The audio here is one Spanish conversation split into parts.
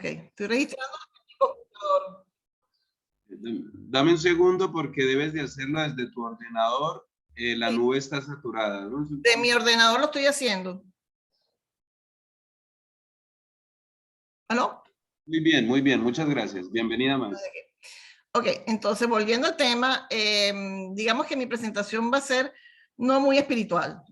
Estoy registrando mi computador. Dame un segundo porque debes de hacerlo desde tu ordenador. La Sí. nube está saturada, ¿no? De mi ordenador lo estoy haciendo. ¿Aló? Muy bien, muchas gracias. Bienvenida más. Ok, entonces volviendo al tema, digamos que mi presentación va a ser no muy espiritual,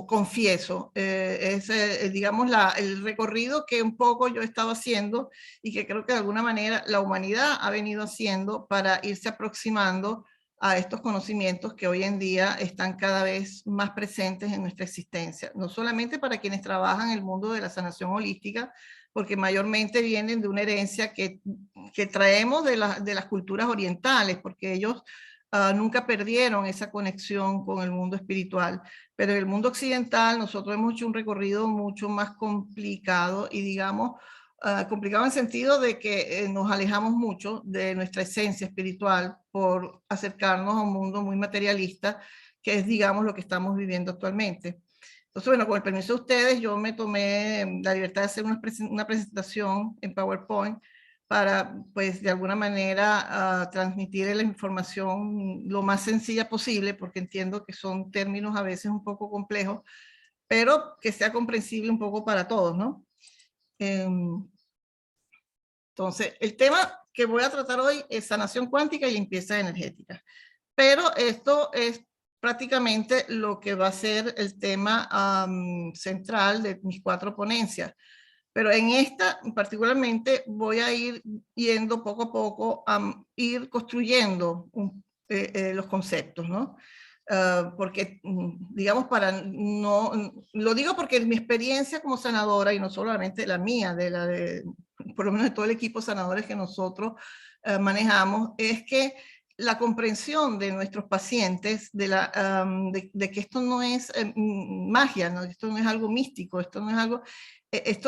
confieso. Es, digamos, el recorrido que un poco yo he estado haciendo y que creo que de alguna manera la humanidad ha venido haciendo para irse aproximando a estos conocimientos que hoy en día están cada vez más presentes en nuestra existencia. No solamente para quienes trabajan en el mundo de la sanación holística, porque mayormente vienen de una herencia que traemos de las culturas orientales, porque ellos nunca perdieron esa conexión con el mundo espiritual. Pero en el mundo occidental nosotros hemos hecho un recorrido mucho más complicado y digamos, complicado en el sentido de que nos alejamos mucho de nuestra esencia espiritual por acercarnos a un mundo muy materialista, que es, digamos, lo que estamos viviendo actualmente. Entonces, bueno, con el permiso de ustedes, yo me tomé la libertad de hacer una presentación en PowerPoint para, pues, de alguna manera transmitir la información lo más sencilla posible, porque entiendo que son términos a veces un poco complejos, pero que sea comprensible un poco para todos, ¿no? Entonces, el tema que voy a tratar hoy es sanación cuántica y limpieza energética. Pero esto es prácticamente lo que va a ser el tema central de mis 4 ponencias. Pero en esta particularmente voy a ir yendo poco a poco a ir construyendo los conceptos, ¿no? Porque, digamos, lo digo porque mi experiencia como sanadora, y no solamente la mía, por lo menos de todo el equipo de sanadores que nosotros manejamos, es que la comprensión de nuestros pacientes de que esto no es magia, ¿no? Esto no es algo místico, esto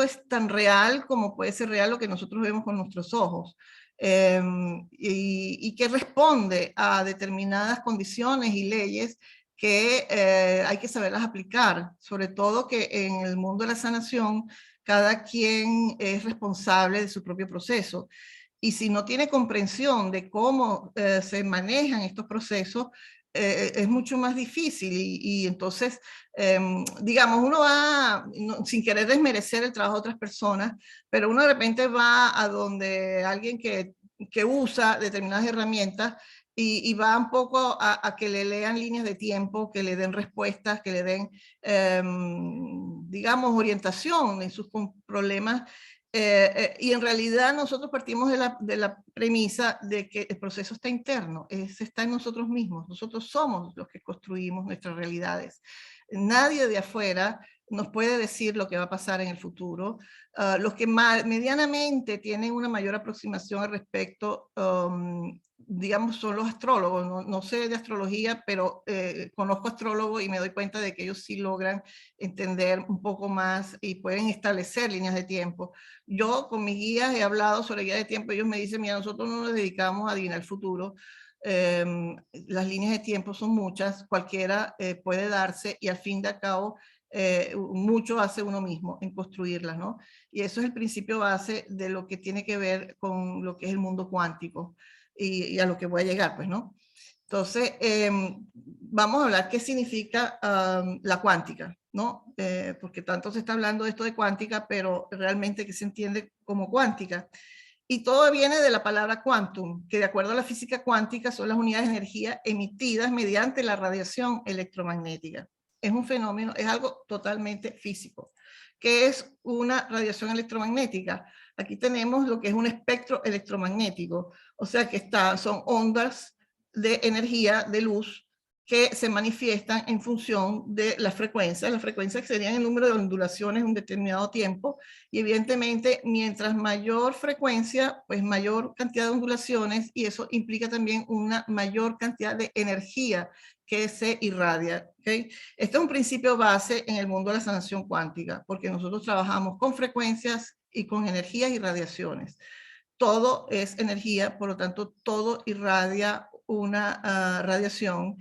es tan real como puede ser real lo que nosotros vemos con nuestros ojos. Y que responde a determinadas condiciones y leyes que hay que saberlas aplicar, sobre todo que en el mundo de la sanación cada quien es responsable de su propio proceso. Y si no tiene comprensión de cómo se manejan estos procesos, es mucho más difícil y entonces, digamos, uno va, sin querer desmerecer el trabajo de otras personas, pero uno de repente va a donde alguien que usa determinadas herramientas y va un poco a que le lean líneas de tiempo, que le den respuestas, que le den, digamos, orientación en sus problemas. Y en realidad nosotros partimos de la premisa de que el proceso está interno, está en nosotros mismos, nosotros somos los que construimos nuestras realidades. Nadie de afuera nos puede decir lo que va a pasar en el futuro. Los que medianamente tienen una mayor aproximación al respecto, digamos, son los astrólogos. No sé de astrología, pero conozco astrólogos y me doy cuenta de que ellos sí logran entender un poco más y pueden establecer líneas de tiempo. Yo con mis guías he hablado sobre guías de tiempo, ellos me dicen, mira, nosotros no nos dedicamos a adivinar el futuro, las líneas de tiempo son muchas, cualquiera puede darse y al fin de cabo mucho hace uno mismo en construirlas, ¿no? Y eso es el principio base de lo que tiene que ver con lo que es el mundo cuántico y a lo que voy a llegar, pues, ¿no? Entonces, vamos a hablar qué significa la cuántica, ¿no? Porque tanto se está hablando de esto de cuántica, pero realmente qué se entiende como cuántica. Y todo viene de la palabra quantum, que de acuerdo a la física cuántica son las unidades de energía emitidas mediante la radiación electromagnética. Es un fenómeno, es algo totalmente físico. ¿Qué es una radiación electromagnética? Aquí tenemos lo que es un espectro electromagnético, o sea que son ondas de energía, de luz, que se manifiestan en función de las frecuencias que serían el número de ondulaciones en un determinado tiempo, y evidentemente mientras mayor frecuencia, pues mayor cantidad de ondulaciones, y eso implica también una mayor cantidad de energía que se irradia. ¿Okay? Este es un principio base en el mundo de la sanación cuántica, porque nosotros trabajamos con frecuencias y con energías y radiaciones. Todo es energía, por lo tanto todo irradia una radiación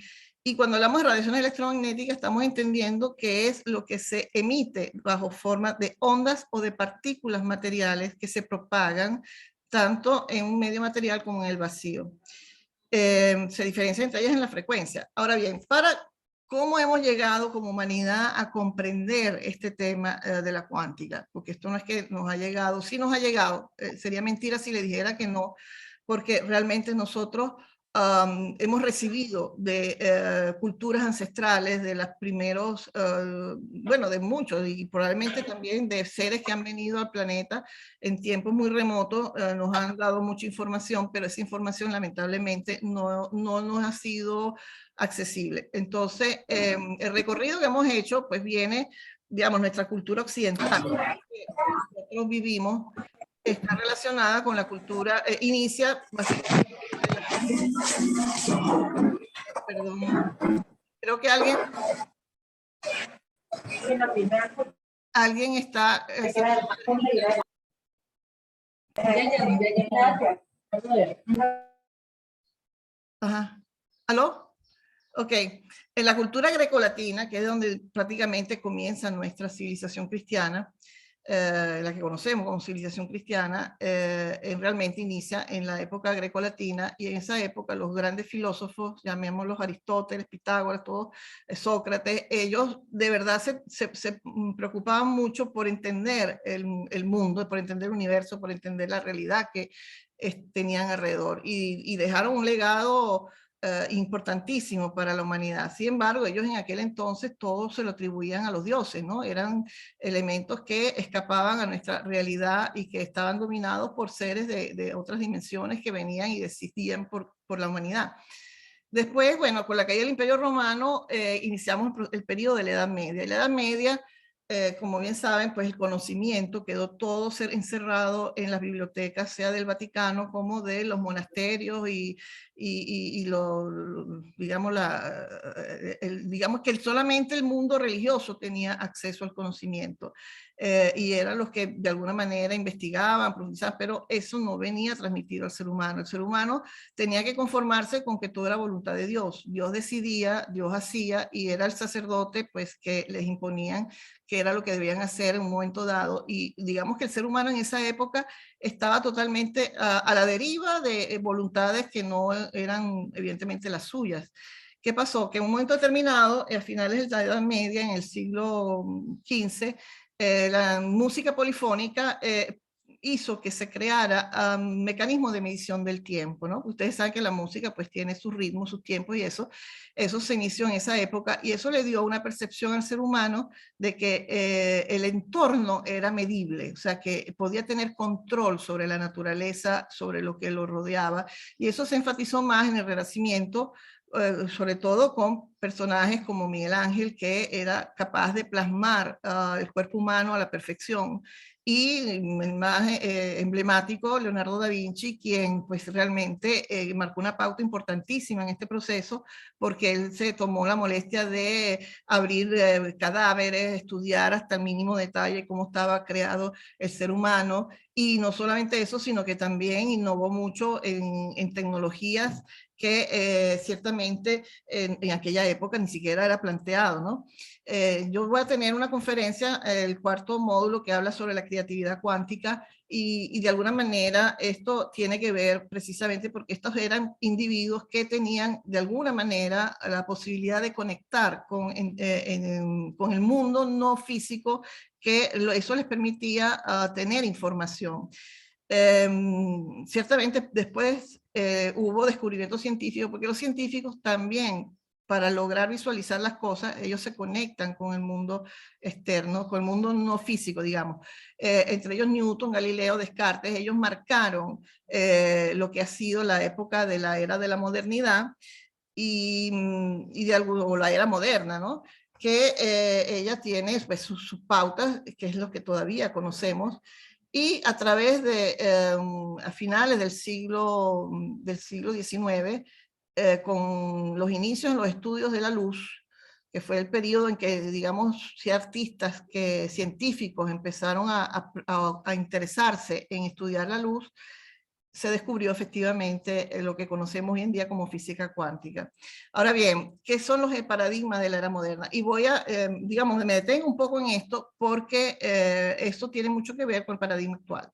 Y cuando hablamos de radiación electromagnética, estamos entendiendo que es lo que se emite bajo forma de ondas o de partículas materiales que se propagan tanto en un medio material como en el vacío. Se diferencian entre ellas en la frecuencia. Ahora bien, ¿cómo hemos llegado como humanidad a comprender este tema de la cuántica? Porque esto no es que nos ha llegado, sí nos ha llegado, sería mentira si le dijera que no, porque realmente nosotros hemos recibido de culturas ancestrales, de los primeros, bueno, de muchos, y probablemente también de seres que han venido al planeta en tiempos muy remotos, nos han dado mucha información, pero esa información lamentablemente no nos ha sido accesible. Entonces, el recorrido que hemos hecho, pues viene, digamos, nuestra cultura occidental, que nosotros vivimos, está relacionada con la cultura, inicia básicamente, perdón, creo que alguien está... Ajá. ¿Aló? Ok. En la cultura grecolatina, que es donde prácticamente comienza nuestra civilización cristiana, la que conocemos como civilización cristiana, realmente inicia en la época grecolatina, y en esa época los grandes filósofos, llamémoslos Aristóteles, Pitágoras, todos, Sócrates, ellos de verdad se preocupaban mucho por entender el mundo, por entender el universo, por entender la realidad que tenían alrededor, y dejaron un legado importantísimo para la humanidad. Sin embargo, ellos en aquel entonces todo se lo atribuían a los dioses, ¿no? Eran elementos que escapaban a nuestra realidad y que estaban dominados por seres de otras dimensiones que venían y decidían por la humanidad. Después, bueno, con la caída del Imperio Romano, iniciamos el periodo de la Edad Media. Y la Edad Media, como bien saben, pues el conocimiento quedó todo encerrado en las bibliotecas, sea del Vaticano como de los monasterios digamos, digamos que solamente el mundo religioso tenía acceso al conocimiento. Y eran los que de alguna manera investigaban, profundizaban, pero eso no venía transmitido al ser humano. El ser humano tenía que conformarse con que todo era voluntad de Dios. Dios decidía, Dios hacía, y era el sacerdote pues que les imponían que era lo que debían hacer en un momento dado. Y digamos que el ser humano en esa época estaba totalmente a la deriva de voluntades que no eran evidentemente las suyas. ¿Qué pasó? Que en un momento determinado, a finales de la Edad Media, en el siglo XV, la música polifónica hizo que se creara un mecanismo de medición del tiempo, ¿no? Ustedes saben que la música pues tiene sus ritmos, sus tiempos, y eso se inició en esa época, y eso le dio una percepción al ser humano de que el entorno era medible, o sea, que podía tener control sobre la naturaleza, sobre lo que lo rodeaba, y eso se enfatizó más en el Renacimiento, sobre todo con personajes como Miguel Ángel, que era capaz de plasmar el cuerpo humano a la perfección, y el más emblemático, Leonardo da Vinci, quien pues realmente marcó una pauta importantísima en este proceso, porque él se tomó la molestia de abrir cadáveres, estudiar hasta el mínimo detalle cómo estaba creado el ser humano, y no solamente eso, sino que también innovó mucho en tecnologías que ciertamente en aquella época ni siquiera era planteado, ¿no? Yo voy a tener una conferencia, el cuarto módulo, que habla sobre la creatividad cuántica, y de alguna manera esto tiene que ver precisamente porque estos eran individuos que tenían de alguna manera la posibilidad de conectar con el mundo no físico, que eso les permitía tener información. Ciertamente después hubo descubrimientos científicos, porque los científicos también, para lograr visualizar las cosas, ellos se conectan con el mundo externo, con el mundo no físico, digamos. Entre ellos Newton, Galileo, Descartes, ellos marcaron lo que ha sido la época de la era de la modernidad o la era moderna, ¿no? Que ella tiene pues, sus pautas, que es lo que todavía conocemos, y a través de, a finales del siglo XIX, con los inicios en los estudios de la luz, que fue el periodo en que, digamos, artistas, científicos empezaron a interesarse en estudiar la luz, se descubrió efectivamente lo que conocemos hoy en día como física cuántica. Ahora bien, ¿qué son los paradigmas de la era moderna? Y voy a, digamos, me detengo un poco en esto porque esto tiene mucho que ver con el paradigma actual.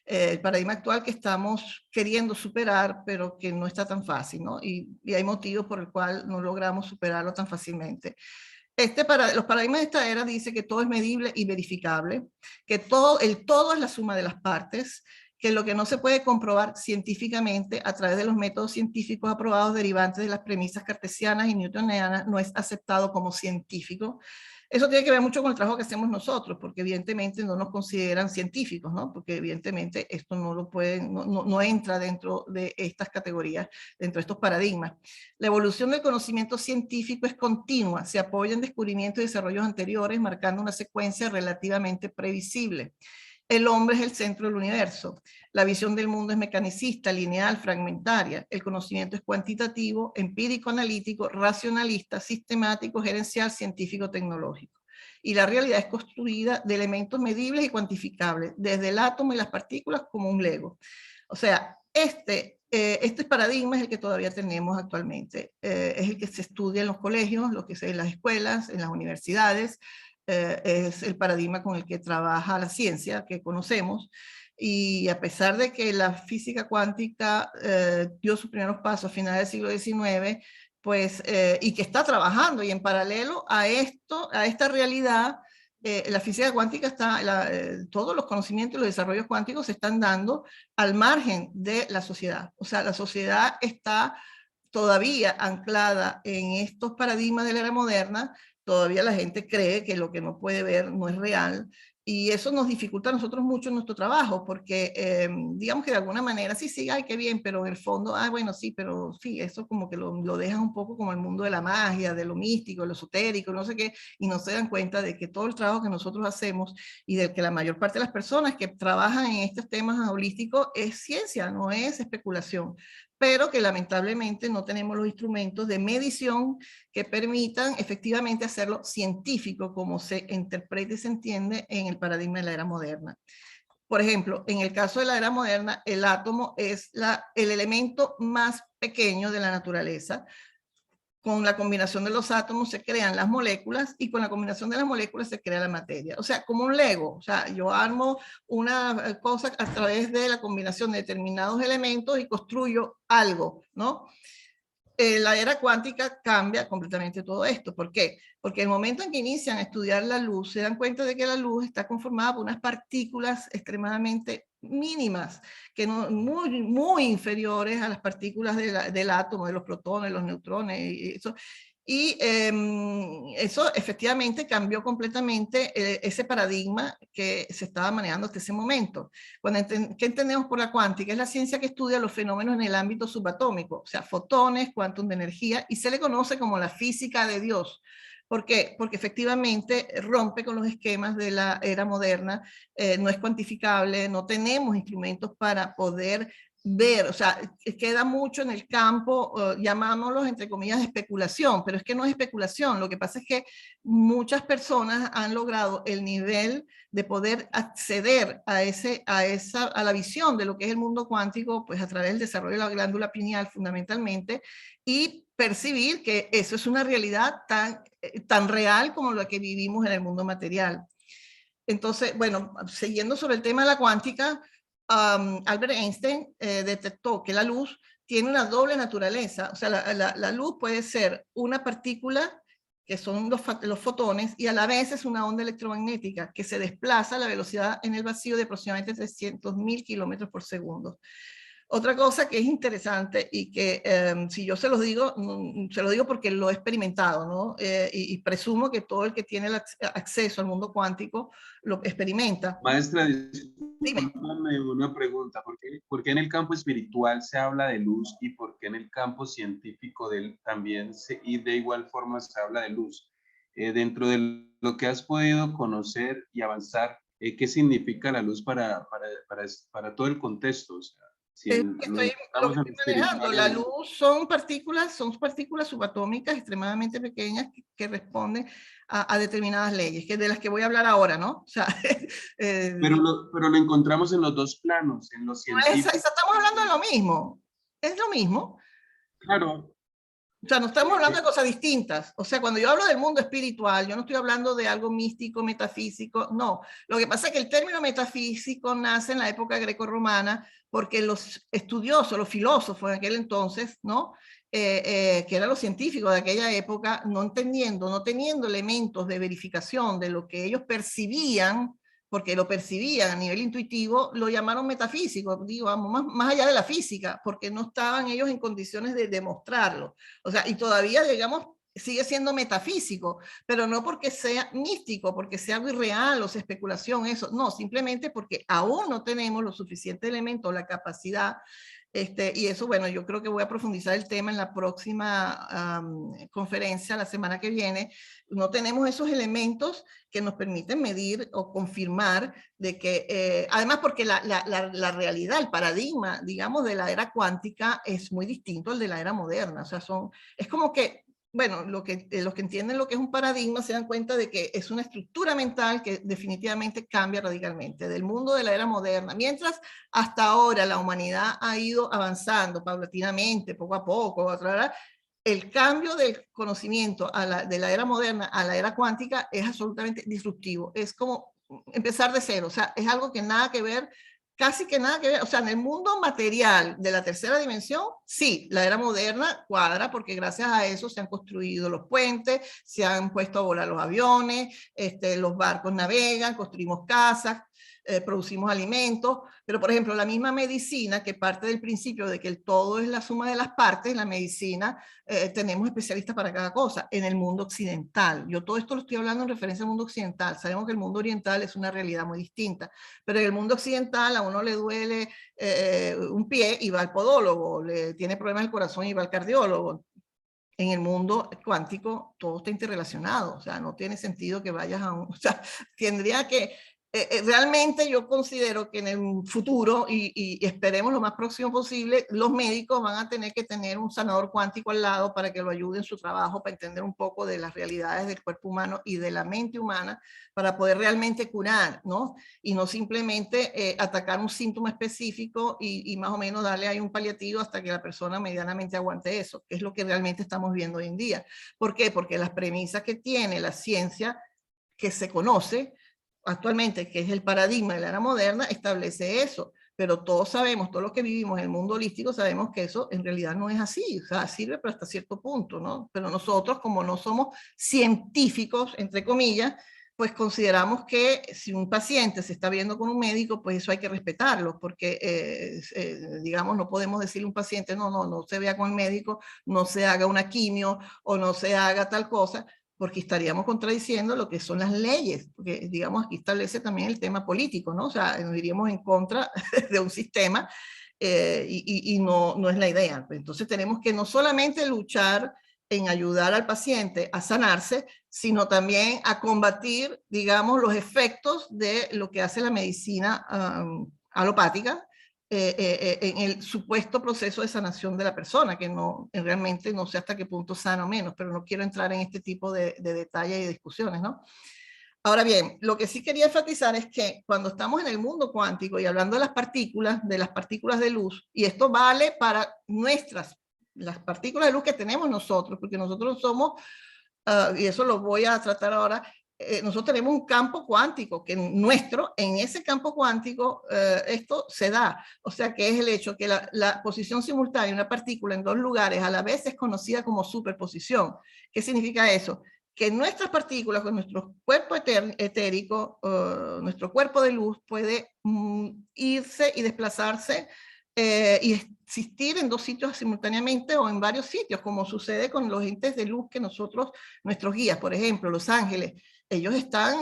El paradigma actual que estamos queriendo superar, pero que no está tan fácil, ¿no? Y hay motivos por el cual no logramos superarlo tan fácilmente. Los paradigmas de esta era dice que todo es medible y verificable, que el todo es la suma de las partes, que lo que no se puede comprobar científicamente a través de los métodos científicos aprobados derivantes de las premisas cartesianas y newtonianas no es aceptado como científico. Eso tiene que ver mucho con el trabajo que hacemos nosotros, porque evidentemente no nos consideran científicos, ¿no? Porque evidentemente esto no lo pueden, no entra dentro de estas categorías, dentro de estos paradigmas. La evolución del conocimiento científico es continua, se apoya en descubrimientos y desarrollos anteriores, marcando una secuencia relativamente previsible. El hombre es el centro del universo. La visión del mundo es mecanicista, lineal, fragmentaria. El conocimiento es cuantitativo, empírico, analítico, racionalista, sistemático, gerencial, científico, tecnológico. Y la realidad es construida de elementos medibles y cuantificables, desde el átomo y las partículas como un Lego. O sea, este paradigma es el que todavía tenemos actualmente. Es el que se estudia en los colegios, lo que se en las escuelas, en las universidades. Es el paradigma con el que trabaja la ciencia que conocemos, y a pesar de que la física cuántica dio sus primeros pasos a finales del siglo XIX, pues, y que está trabajando, y en paralelo a esto, a esta realidad, la física cuántica está, todos los conocimientos y los desarrollos cuánticos se están dando al margen de la sociedad. O sea, la sociedad está todavía anclada en estos paradigmas de la era moderna. Todavía la gente cree que lo que no puede ver no es real, y eso nos dificulta a nosotros mucho nuestro trabajo, porque digamos que de alguna manera, sí, sí, ay, qué bien, pero en el fondo, bueno, sí, pero sí, eso como que lo dejan un poco como el mundo de la magia, de lo místico, de lo esotérico, no sé qué, y no se dan cuenta de que todo el trabajo que nosotros hacemos y de que la mayor parte de las personas que trabajan en estos temas holísticos es ciencia, no es especulación, pero que lamentablemente no tenemos los instrumentos de medición que permitan efectivamente hacerlo científico, como se interpreta y se entiende en el paradigma de la era moderna. Por ejemplo, en el caso de la era moderna, el átomo es el elemento más pequeño de la naturaleza. Con la combinación de los átomos se crean las moléculas, y con la combinación de las moléculas se crea la materia. O sea, como un Lego. O sea, yo armo una cosa a través de la combinación de determinados elementos y construyo algo, ¿no? La era cuántica cambia completamente todo esto. ¿Por qué? Porque el momento en que inician a estudiar la luz, se dan cuenta de que la luz está conformada por unas partículas extremadamente mínimas, que no, muy inferiores a las partículas del átomo, de los protones, los neutrones, y eso. Y eso efectivamente cambió completamente ese paradigma que se estaba manejando hasta ese momento. ¿Qué entendemos por la cuántica? Es la ciencia que estudia los fenómenos en el ámbito subatómico, o sea, fotones, cuantum de energía, y se le conoce como la física de Dios. ¿Por qué? Porque efectivamente rompe con los esquemas de la era moderna, no es cuantificable, no tenemos instrumentos para poder ver, o sea, queda mucho en el campo, llamámoslos entre comillas especulación, pero es que no es especulación. Lo que pasa es que muchas personas han logrado el nivel de poder acceder a la visión de lo que es el mundo cuántico, pues a través del desarrollo de la glándula pineal fundamentalmente, y percibir que eso es una realidad tan real como la que vivimos en el mundo material. Entonces, bueno, siguiendo sobre el tema de la cuántica, Albert Einstein detectó que la luz tiene una doble naturaleza. O sea, la luz puede ser una partícula, que son los fotones, y a la vez es una onda electromagnética que se desplaza a la velocidad en el vacío de aproximadamente 300.000 kilómetros por segundo. Otra cosa que es interesante y que si yo se los digo, se lo digo porque lo he experimentado, ¿no? Y presumo que todo el que tiene el acceso al mundo cuántico lo experimenta. Maestra, Dime. discúlpame una pregunta. ¿Por qué en el campo espiritual se habla de luz y por qué en el campo científico y de igual forma se habla de luz? Dentro de lo que has podido conocer y avanzar, ¿qué significa la luz para todo el contexto? O sea, Si Es lo que lo encontramos que en lo estoy manejando, espiritual, la luz son partículas subatómicas extremadamente pequeñas que responden a determinadas leyes, que de las que voy a hablar ahora, ¿no? O sea, eh, pero lo encontramos en los dos planos, en lo científico. estamos hablando de lo mismo, es lo mismo. Claro, O sea, no estamos hablando de eh, cosas distintas. O sea, cuando yo hablo del mundo espiritual, yo no estoy hablando de algo místico, metafísico, no. Lo que pasa es que el término metafísico nace en la época greco-romana porque los estudiosos, los filósofos en aquel entonces, ¿no? Que eran los científicos de aquella época, no entendiendo, no teniendo elementos de verificación de lo que ellos percibían, porque lo percibían a nivel intuitivo, lo llamaron metafísico, digo, vamos, más allá de la física, porque no estaban ellos en condiciones de demostrarlo. O sea, y todavía, digamos, sigue siendo metafísico, pero no porque sea místico, porque sea algo irreal o sea especulación, eso. No, simplemente porque aún no tenemos los suficientes elementos, la capacidad. Y eso, bueno, yo creo que voy a profundizar el tema en la próxima conferencia, la semana que viene. No tenemos esos elementos que nos permiten medir o confirmar de que, además porque la realidad, el paradigma, digamos, de la era cuántica es muy distinto al de la era moderna. O sea, es como que, bueno, los que entienden lo que es un paradigma se dan cuenta de que es una estructura mental que definitivamente cambia radicalmente del mundo de la era moderna. Mientras hasta ahora la humanidad ha ido avanzando paulatinamente, poco a poco, el cambio del conocimiento de la era moderna a la era cuántica es absolutamente disruptivo. Es como empezar de cero, o sea, es algo que nada que ver, casi que nada que ver. O sea, en el mundo material de la tercera dimensión, sí, la era moderna cuadra porque gracias a eso se han construido los puentes, se han puesto a volar los aviones, los barcos navegan, construimos casas, producimos alimentos, pero por ejemplo la misma medicina que parte del principio de que el todo es la suma de las partes, la medicina tenemos especialistas para cada cosa en el mundo occidental. Yo todo esto lo estoy hablando en referencia al mundo occidental, sabemos que el mundo oriental es una realidad muy distinta, pero en el mundo occidental a uno le duele un pie y va al podólogo, le tiene problemas del corazón y va al cardiólogo. En el mundo cuántico todo está interrelacionado, o sea, no tiene sentido que vayas a un, o sea, tendría que, realmente yo considero que en el futuro, y esperemos lo más próximo posible, los médicos van a tener que tener un sanador cuántico al lado para que lo ayude en su trabajo, para entender un poco de las realidades del cuerpo humano y de la mente humana, para poder realmente curar, ¿no? Y no simplemente atacar un síntoma específico y más o menos darle ahí un paliativo hasta que la persona medianamente aguante eso, que es lo que realmente estamos viendo hoy en día. ¿Por qué? Porque las premisas que tiene la ciencia que se conoce actualmente, que es el paradigma de la era moderna, establece eso. Pero todos sabemos, todos los que vivimos en el mundo holístico, sabemos que eso en realidad no es así. O sea, sirve pero hasta cierto punto, ¿no? Pero nosotros, como no somos científicos, entre comillas, pues consideramos que si un paciente se está viendo con un médico, pues eso hay que respetarlo, porque, digamos, no podemos decirle a un paciente, no se vea con el médico, no se haga una quimio o no se haga tal cosa, porque estaríamos contradiciendo lo que son las leyes, porque digamos aquí establece también el tema político, ¿no? O sea, nos iríamos en contra de un sistema y no es la idea. Entonces tenemos que no solamente luchar en ayudar al paciente a sanarse, sino también a combatir, digamos, los efectos de lo que hace la medicina alopática, en el supuesto proceso de sanación de la persona, que no, realmente no sé hasta qué punto sana o menos, pero no quiero entrar en este tipo de detalles y discusiones, ¿no? Ahora bien, lo que sí quería enfatizar es que cuando estamos en el mundo cuántico y hablando de las partículas de luz, y esto vale para las partículas de luz que tenemos nosotros, porque nosotros somos, y eso lo voy a tratar ahora, nosotros tenemos un campo cuántico que en ese campo cuántico esto se da, o sea que es el hecho que la posición simultánea de una partícula en dos lugares a la vez es conocida como superposición. ¿Qué significa eso? Que nuestras partículas, con nuestro cuerpo etérico, nuestro cuerpo de luz puede irse y desplazarse y existir en dos sitios simultáneamente o en varios sitios, como sucede con los entes de luz que nosotros, nuestros guías, por ejemplo, los ángeles, ellos están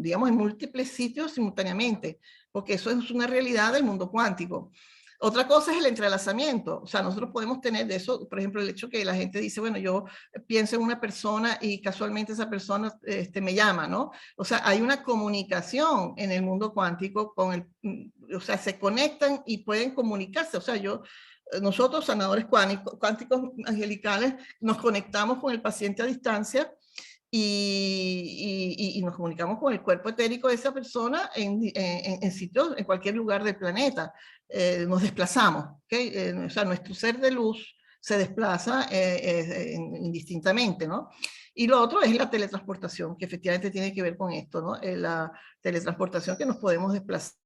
digamos, en múltiples sitios simultáneamente, porque eso es una realidad del mundo cuántico. Otra cosa es el entrelazamiento. O sea, nosotros podemos tener de eso, por ejemplo, el hecho que la gente dice, bueno, yo pienso en una persona y casualmente esa persona me llama, ¿no? O sea, hay una comunicación en el mundo cuántico con o sea, se conectan y pueden comunicarse. O sea, nosotros, sanadores cuánticos angelicales, nos conectamos con el paciente a distancia y nos comunicamos con el cuerpo etérico de esa persona en sitios, en cualquier lugar del planeta. Nos desplazamos, ¿okay? O sea, nuestro ser de luz se desplaza indistintamente, ¿no? Y lo otro es la teletransportación, que efectivamente tiene que ver con esto, ¿no? La teletransportación, que nos podemos desplazar.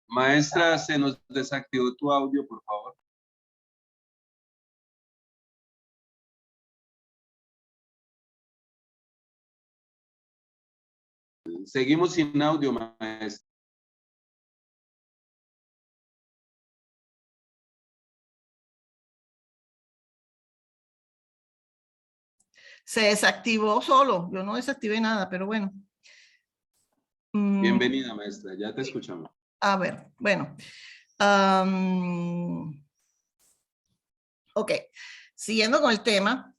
Maestra, se nos desactivó tu audio, por favor. Seguimos sin audio, maestra. Se desactivó solo, yo no desactivé nada, pero bueno. Bienvenida, maestra, ya te escuchamos. A ver, bueno. Ok, siguiendo con el tema,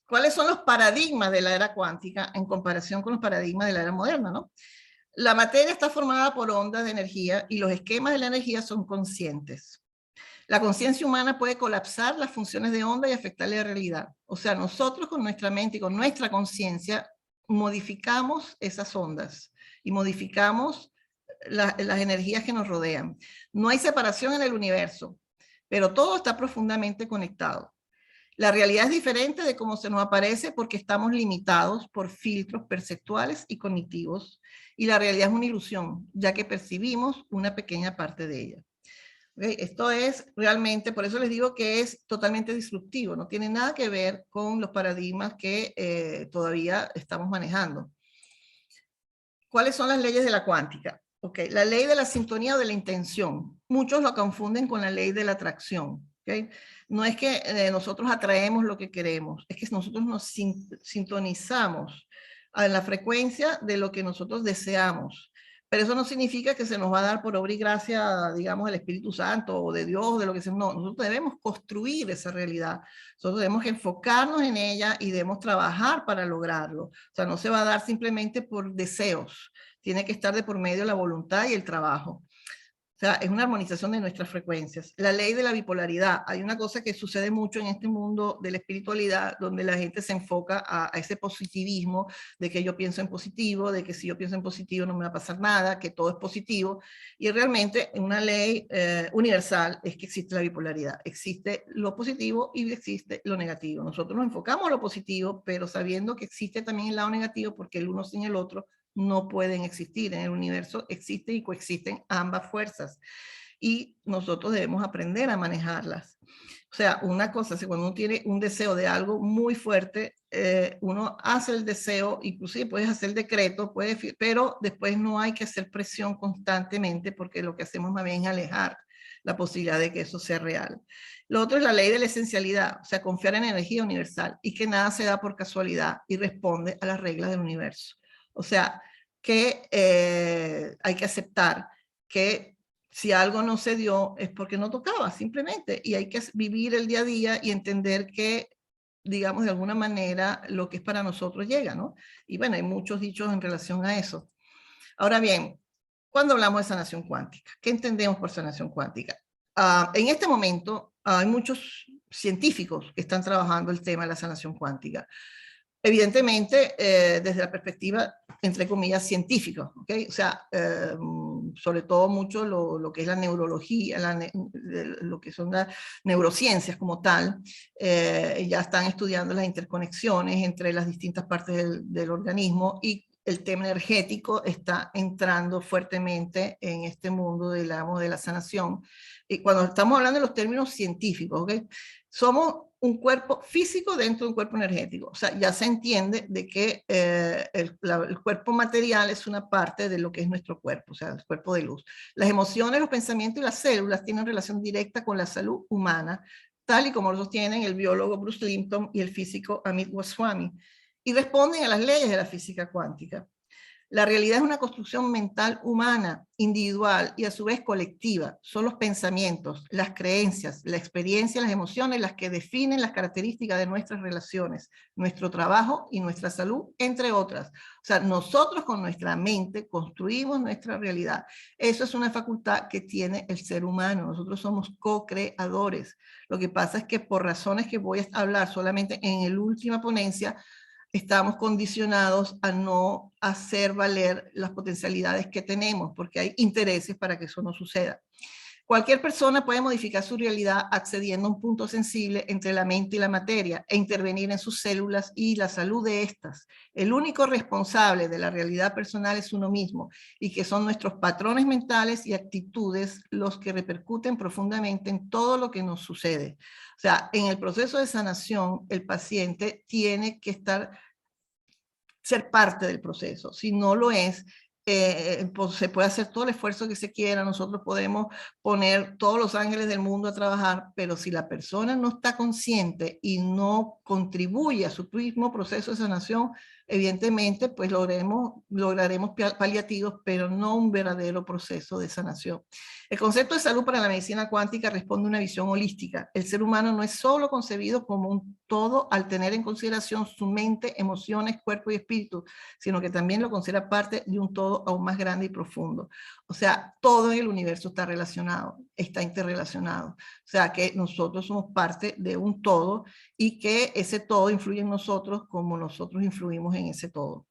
¿cuáles son los paradigmas de la era cuántica en comparación con los paradigmas de la era moderna, ¿no? La materia está formada por ondas de energía y los esquemas de la energía son conscientes. La conciencia humana puede colapsar las funciones de onda y afectarle a la realidad. O sea, nosotros con nuestra mente y con nuestra conciencia modificamos esas ondas y modificamos las energías que nos rodean. No hay separación en el universo, pero todo está profundamente conectado. La realidad es diferente de cómo se nos aparece porque estamos limitados por filtros perceptuales y cognitivos, y la realidad es una ilusión, ya que percibimos una pequeña parte de ella. ¿Okay? Esto es realmente, por eso les digo que es totalmente disruptivo, no tiene nada que ver con los paradigmas que todavía estamos manejando. ¿Cuáles son las leyes de la cuántica? Okay. La ley de la sintonía o de la intención. Muchos lo confunden con la ley de la atracción. ¿Okay? No es que nosotros atraemos lo que queremos, es que nosotros nos sintonizamos a la frecuencia de lo que nosotros deseamos. Pero eso no significa que se nos va a dar por obra y gracia, digamos, del Espíritu Santo o de Dios o de lo que sea. No, nosotros debemos construir esa realidad. Nosotros debemos enfocarnos en ella y debemos trabajar para lograrlo. O sea, no se va a dar simplemente por deseos. Tiene que estar de por medio la voluntad y el trabajo. O sea, es una armonización de nuestras frecuencias. La ley de la bipolaridad. Hay una cosa que sucede mucho en este mundo de la espiritualidad, donde la gente se enfoca a ese positivismo, de que yo pienso en positivo, de que si yo pienso en positivo no me va a pasar nada, que todo es positivo. Y realmente una ley universal es que existe la bipolaridad. Existe lo positivo y existe lo negativo. Nosotros nos enfocamos a lo positivo, pero sabiendo que existe también el lado negativo, porque el uno sin el otro no pueden existir. En el universo existen y coexisten ambas fuerzas y nosotros debemos aprender a manejarlas. O sea, una cosa, si cuando uno tiene un deseo de algo muy fuerte, uno hace el deseo, inclusive puedes hacer el decreto, pero después no hay que hacer presión constantemente porque lo que hacemos más bien es alejar la posibilidad de que eso sea real. Lo otro es la ley de la esencialidad, o sea, confiar en energía universal y que nada se da por casualidad y responde a las reglas del universo. O sea, que hay que aceptar que si algo no se dio es porque no tocaba, simplemente, y hay que vivir el día a día y entender que, digamos, de alguna manera lo que es para nosotros llega, ¿no? Y bueno, hay muchos dichos en relación a eso. Ahora bien, cuando hablamos de sanación cuántica, ¿qué entendemos por sanación cuántica? En este momento hay muchos científicos que están trabajando el tema de la sanación cuántica. Evidentemente, desde la perspectiva, entre comillas, científica, ¿okay? O sea, sobre todo mucho lo que es la neurología, lo que son las neurociencias como tal, ya están estudiando las interconexiones entre las distintas partes del organismo y el tema energético está entrando fuertemente en este mundo, digamos, de la sanación. Y cuando estamos hablando de los términos científicos, ¿okay? Somos un cuerpo físico dentro de un cuerpo energético. O sea, ya se entiende de que el cuerpo material es una parte de lo que es nuestro cuerpo, o sea, el cuerpo de luz. Las emociones, los pensamientos y las células tienen relación directa con la salud humana, tal y como lo sostienen el biólogo Bruce Lipton y el físico Amit Goswami. y responden a las leyes de la física cuántica. La realidad es una construcción mental humana, individual y a su vez colectiva. Son los pensamientos, las creencias, la experiencia, las emociones las que definen las características de nuestras relaciones, nuestro trabajo y nuestra salud, entre otras. O sea, nosotros con nuestra mente construimos nuestra realidad. Eso es una facultad que tiene el ser humano. Nosotros somos co-creadores. Lo que pasa es que por razones que voy a hablar solamente en la última ponencia, estamos condicionados a no hacer valer las potencialidades que tenemos, porque hay intereses para que eso no suceda. Cualquier persona puede modificar su realidad accediendo a un punto sensible entre la mente y la materia e intervenir en sus células y la salud de estas. El único responsable de la realidad personal es uno mismo, y que son nuestros patrones mentales y actitudes los que repercuten profundamente en todo lo que nos sucede. O sea, en el proceso de sanación, el paciente tiene que ser parte del proceso. Si no lo es, pues se puede hacer todo el esfuerzo que se quiera, nosotros podemos poner todos los ángeles del mundo a trabajar, pero si la persona no está consciente y no contribuye a su mismo proceso de sanación, evidentemente pues lograremos paliativos, pero no un verdadero proceso de sanación. El concepto de salud para la medicina cuántica responde a una visión holística. El ser humano no es solo concebido como un todo al tener en consideración su mente, emociones, cuerpo y espíritu, sino que también lo considera parte de un todo aún más grande y profundo. O sea, todo en el universo está relacionado, está interrelacionado. O sea, que nosotros somos parte de un todo y que ese todo influye en nosotros como nosotros influimos en ese todo.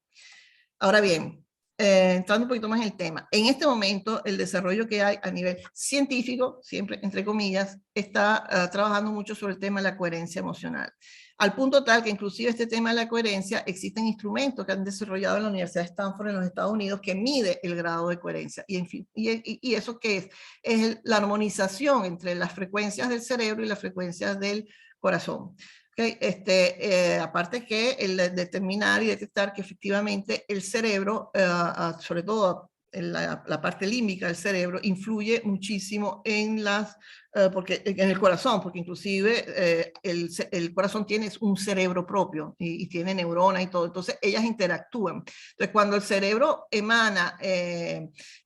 Ahora bien, entrando un poquito más en el tema, en este momento el desarrollo que hay a nivel científico, siempre entre comillas, está trabajando mucho sobre el tema de la coherencia emocional, al punto tal que inclusive este tema de la coherencia, existen instrumentos que han desarrollado en la Universidad de Stanford en los Estados Unidos que mide el grado de coherencia. Y, en fin, y eso ¿qué es? Es la armonización entre las frecuencias del cerebro y las frecuencias del corazón. Okay, aparte que el determinar y detectar que efectivamente el cerebro, sobre todo en la parte límbica del cerebro, influye muchísimo en en el corazón, porque inclusive el corazón tiene un cerebro propio y tiene neuronas y todo, entonces ellas interactúan. Entonces cuando el cerebro emana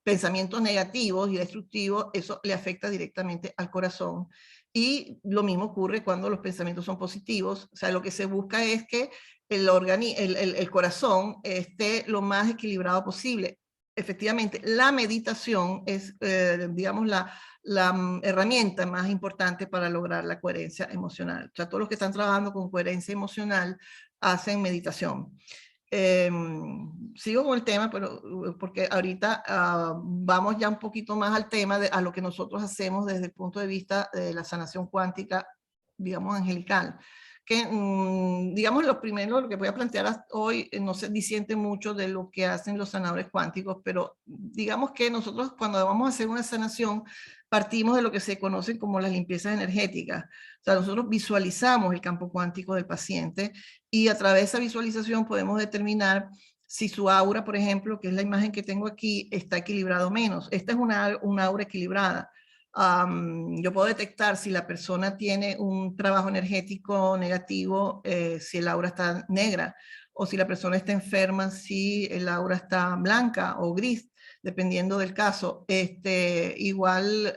pensamientos negativos y destructivos, eso le afecta directamente al corazón. Y lo mismo ocurre cuando los pensamientos son positivos. O sea, lo que se busca es que el corazón esté lo más equilibrado posible. Efectivamente, la meditación es, digamos, la herramienta más importante para lograr la coherencia emocional. O sea, todos los que están trabajando con coherencia emocional hacen meditación. Sigo con el tema, pero porque ahorita vamos ya un poquito más al tema, a lo que nosotros hacemos desde el punto de vista de la sanación cuántica, digamos, angelical. Que, digamos, lo primero, lo que voy a plantear hoy, no se disiente mucho de lo que hacen los sanadores cuánticos, pero digamos que nosotros cuando vamos a hacer una sanación, partimos de lo que se conoce como las limpiezas energéticas. O sea, nosotros visualizamos el campo cuántico del paciente y a través de esa visualización podemos determinar si su aura, por ejemplo, que es la imagen que tengo aquí, está equilibrado o menos. Esta es una aura equilibrada. Yo puedo detectar si la persona tiene un trabajo energético negativo, si el aura está negra, o si la persona está enferma, si el aura está blanca o gris, dependiendo del caso. Igual,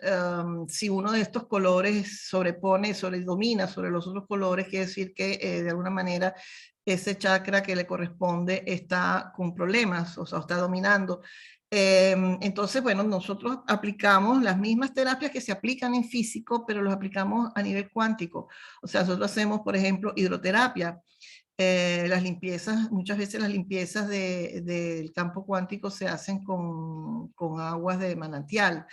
si uno de estos colores domina sobre los otros colores, quiere decir que de alguna manera ese chakra que le corresponde está con problemas, o sea, está dominando. Entonces, bueno, nosotros aplicamos las mismas terapias que se aplican en físico, pero los aplicamos a nivel cuántico. O sea, nosotros hacemos, por ejemplo, hidroterapia. Las limpiezas, muchas veces las limpiezas del campo cuántico se hacen con aguas de manantial.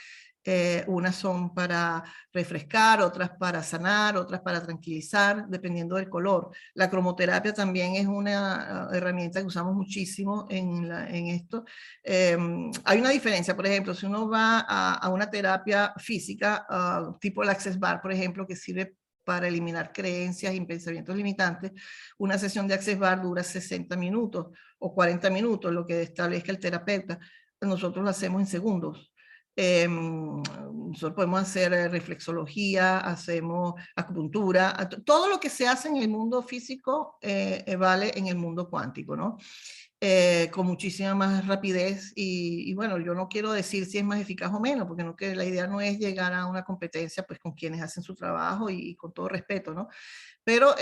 Unas son para refrescar, otras para sanar, otras para tranquilizar, dependiendo del color. La cromoterapia también es una herramienta que usamos muchísimo en esto. Hay una diferencia, por ejemplo, si uno va a una terapia física, tipo el Access Bar, por ejemplo, que sirve para eliminar creencias y pensamientos limitantes, una sesión de Access Bar dura 60 minutos o 40 minutos, lo que establezca el terapeuta. Nosotros lo hacemos en segundos. Nosotros podemos hacer reflexología, hacemos acupuntura, todo lo que se hace en el mundo físico vale en el mundo cuántico, ¿no? Con muchísima más rapidez y bueno, yo no quiero decir si es más eficaz o menos, porque no, que la idea no es llegar a una competencia pues con quienes hacen su trabajo y con todo respeto, ¿no? Pero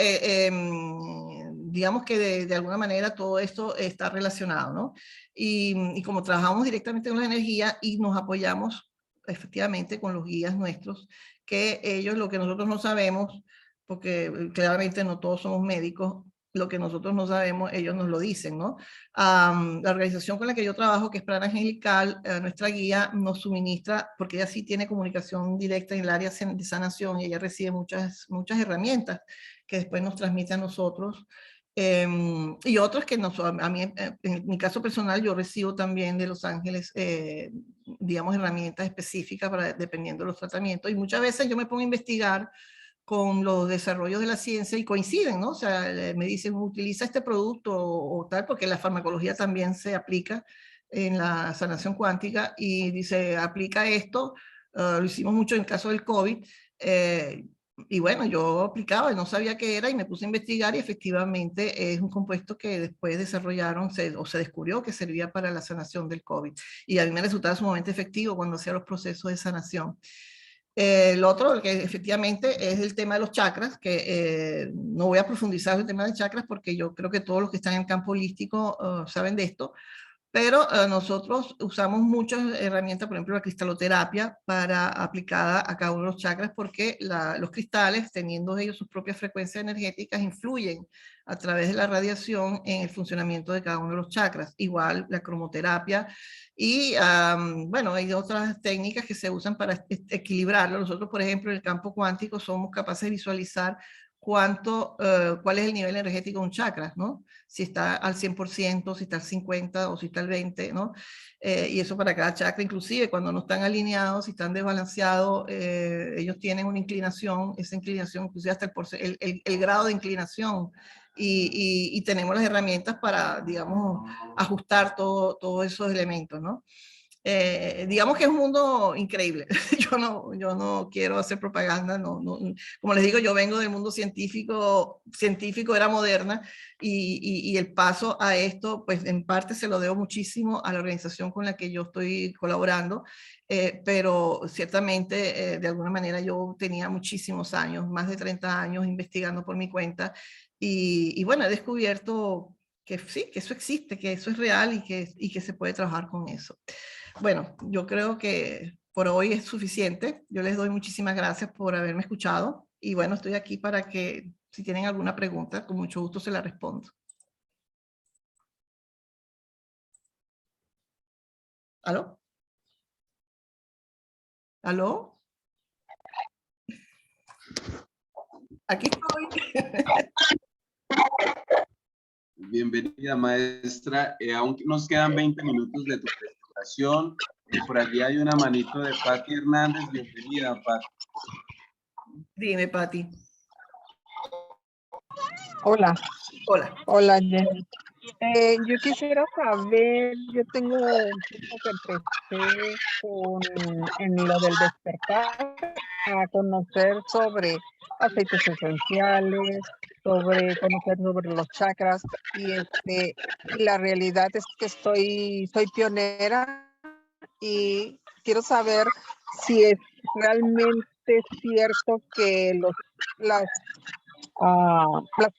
digamos que de alguna manera todo esto está relacionado, ¿no? Y como trabajamos directamente con la energía y nos apoyamos efectivamente con los guías nuestros, que ellos lo que nosotros no sabemos, porque claramente no todos somos médicos, lo que nosotros no sabemos, ellos nos lo dicen, ¿no? La organización con la que yo trabajo, que es Plan Angelical, nuestra guía nos suministra, porque ella sí tiene comunicación directa en el área de sanación y ella recibe muchas herramientas que después nos transmite a nosotros. Y otros que a mí, en mi caso personal, yo recibo también de Los Ángeles, digamos, herramientas específicas para, dependiendo de los tratamientos. Y muchas veces yo me pongo a investigar con los desarrollos de la ciencia y coinciden, ¿no? O sea, me dicen, utiliza este producto o tal, porque la farmacología también se aplica en la sanación cuántica y dice, aplica esto, lo hicimos mucho en el caso del COVID, y bueno, yo aplicaba y no sabía qué era y me puse a investigar y efectivamente es un compuesto que después desarrollaron o se descubrió que servía para la sanación del COVID. Y a mí me resultaba sumamente efectivo cuando hacía los procesos de sanación. El otro, que efectivamente es el tema de los chakras, que no voy a profundizar en el tema de chakras porque yo creo que todos los que están en el campo holístico saben de esto, pero nosotros usamos muchas herramientas, por ejemplo, la cristaloterapia para aplicada a cada uno de los chakras, porque los cristales, teniendo ellos sus propias frecuencias energéticas, influyen a través de la radiación en el funcionamiento de cada uno de los chakras. Igual la cromoterapia y, bueno, hay otras técnicas que se usan para equilibrarlo. Nosotros, por ejemplo, en el campo cuántico somos capaces de visualizar cuál es el nivel energético de un chakra, ¿no? Si está al 100%, si está al 50% o si está al 20%, ¿no? Y eso para cada chakra, inclusive cuando no están alineados, si están desbalanceados, ellos tienen una inclinación, esa inclinación, inclusive hasta el grado de inclinación. Y tenemos las herramientas para, digamos, ajustar todos esos elementos, ¿no? Digamos que es un mundo increíble. Yo no quiero hacer propaganda, como les digo, yo vengo del mundo científico era moderna y el paso a esto, pues en parte se lo debo muchísimo a la organización con la que yo estoy colaborando, pero ciertamente de alguna manera yo tenía muchísimos años, más de 30 años investigando por mi cuenta y bueno, he descubierto que sí, que eso existe, que eso es real y que se puede trabajar con eso. Bueno, yo creo que por hoy es suficiente. Yo les doy muchísimas gracias por haberme escuchado y bueno, estoy aquí para que si tienen alguna pregunta, con mucho gusto se la respondo. ¿Aló? ¿Aló? Aquí estoy. Bienvenida, maestra. Aún nos quedan 20 minutos de tu presentación. Por allí hay una manito de Patti Hernández. Bienvenida, Patti. Dime, Patti. Hola. Hola. Hola, Jenny. Yo quisiera saber, yo tengo un tiempo que empecé en lo del despertar, a conocer sobre aceites esenciales, conocer sobre los chakras, y la realidad es que soy pionera y quiero saber si es realmente cierto que las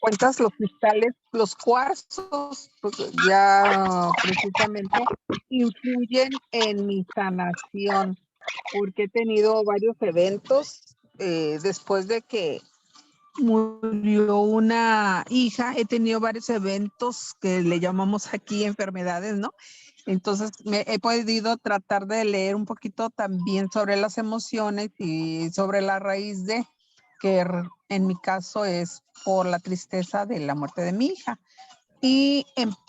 cuentas, los cristales, los cuarzos, pues ya precisamente influyen en mi sanación, porque he tenido varios eventos después de que murió una hija, he tenido varios eventos que le llamamos aquí enfermedades, ¿no? Entonces he podido tratar de leer un poquito también sobre las emociones y sobre la raíz de que en mi caso es por la tristeza de la muerte de mi hija. Y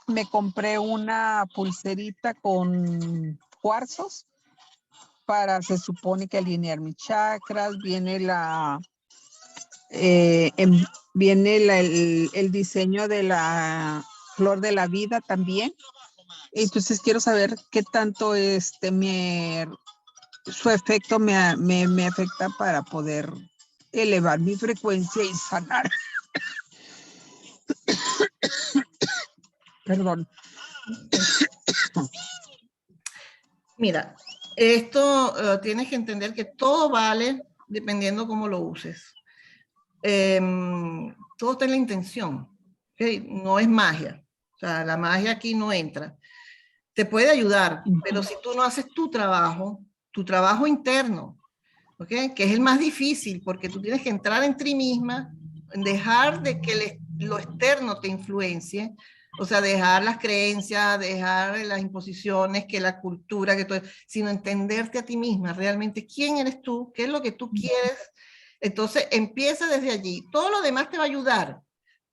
me compré una pulserita con cuarzos para, se supone que alinear mis chakras, viene el diseño de la flor de la vida también. Entonces quiero saber qué tanto su efecto me afecta para poder elevar mi frecuencia y sanar. Perdón. Mira, esto tienes que entender que todo vale dependiendo cómo lo uses. Todo está en la intención, ¿okay? No es magia. O sea, la magia aquí no entra. Te puede ayudar, pero si tú no haces tu trabajo interno, ¿okay? Que es el más difícil, porque tú tienes que entrar en ti misma, dejar de que lo externo te influencie, o sea, dejar las creencias, dejar las imposiciones, que la cultura, que todo, sino entenderte a ti misma, realmente quién eres tú, qué es lo que tú quieres. Entonces, empieza desde allí. Todo lo demás te va a ayudar,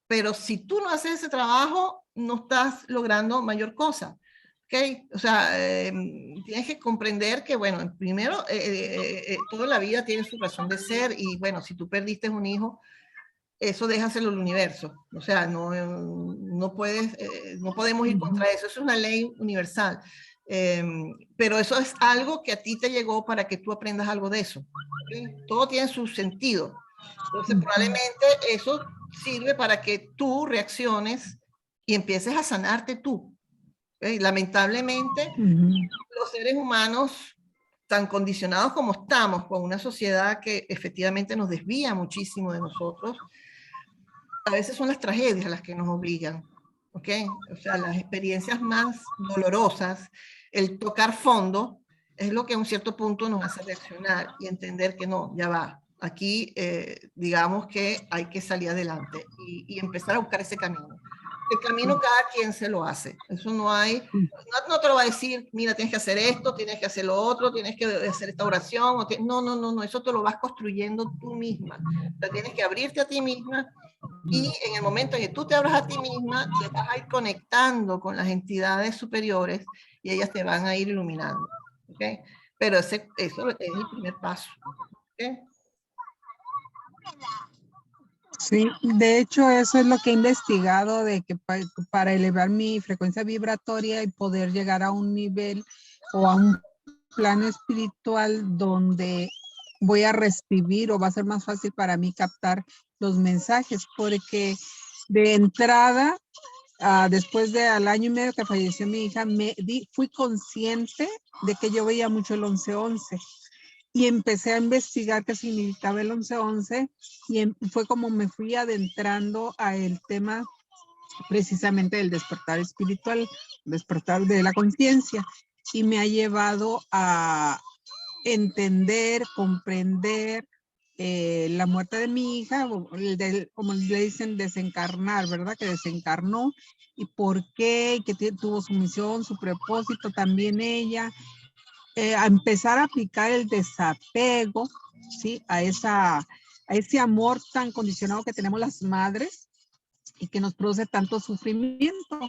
pero si tú no haces ese trabajo, no estás logrando mayor cosa. ¿Okay? O sea, tienes que comprender que, bueno, primero, toda la vida tiene su razón de ser y, bueno, si tú perdiste un hijo, eso déjaselo al universo. O sea, no podemos ir contra eso. Eso es una ley universal. Pero eso es algo que a ti te llegó para que tú aprendas algo de eso. ¿Okay? Todo tiene su sentido. Entonces, probablemente eso sirve para que tú reacciones y empieces a sanarte tú. ¿Okay? Lamentablemente, los seres humanos, tan condicionados como estamos, con una sociedad que efectivamente nos desvía muchísimo de nosotros, a veces son las tragedias las que nos obligan, ¿ok? O sea, las experiencias más dolorosas, el tocar fondo, es lo que a un cierto punto nos hace reaccionar y entender que no, ya va. Aquí, digamos que hay que salir adelante y empezar a buscar ese camino. El camino cada quien se lo hace. Eso no hay, no te lo va a decir, mira, tienes que hacer esto, tienes que hacer lo otro, tienes que hacer esta oración. No, eso te lo vas construyendo tú misma. O sea, tienes que abrirte a ti misma y en el momento en que tú te abras a ti misma, te vas a ir conectando con las entidades superiores y ellas te van a ir iluminando. ¿Okay? Pero eso es el primer paso. ¿Okay? Sí, de hecho eso es lo que he investigado, de que para elevar mi frecuencia vibratoria y poder llegar a un nivel o a un plano espiritual donde voy a recibir o va a ser más fácil para mí captar los mensajes, porque de entrada, después de al año y medio que falleció mi hija, fui consciente de que yo veía mucho el 1111. Y empecé a investigar qué significaba el 1111 y fue como me fui adentrando a el tema precisamente del despertar espiritual, despertar de la conciencia, y me ha llevado a entender, comprender la muerte de mi hija, como le dicen, desencarnar, ¿verdad? Que desencarnó y por qué, y que tuvo su misión, su propósito también ella. A empezar a aplicar el desapego, ¿sí? A ese amor tan condicionado que tenemos las madres y que nos produce tanto sufrimiento.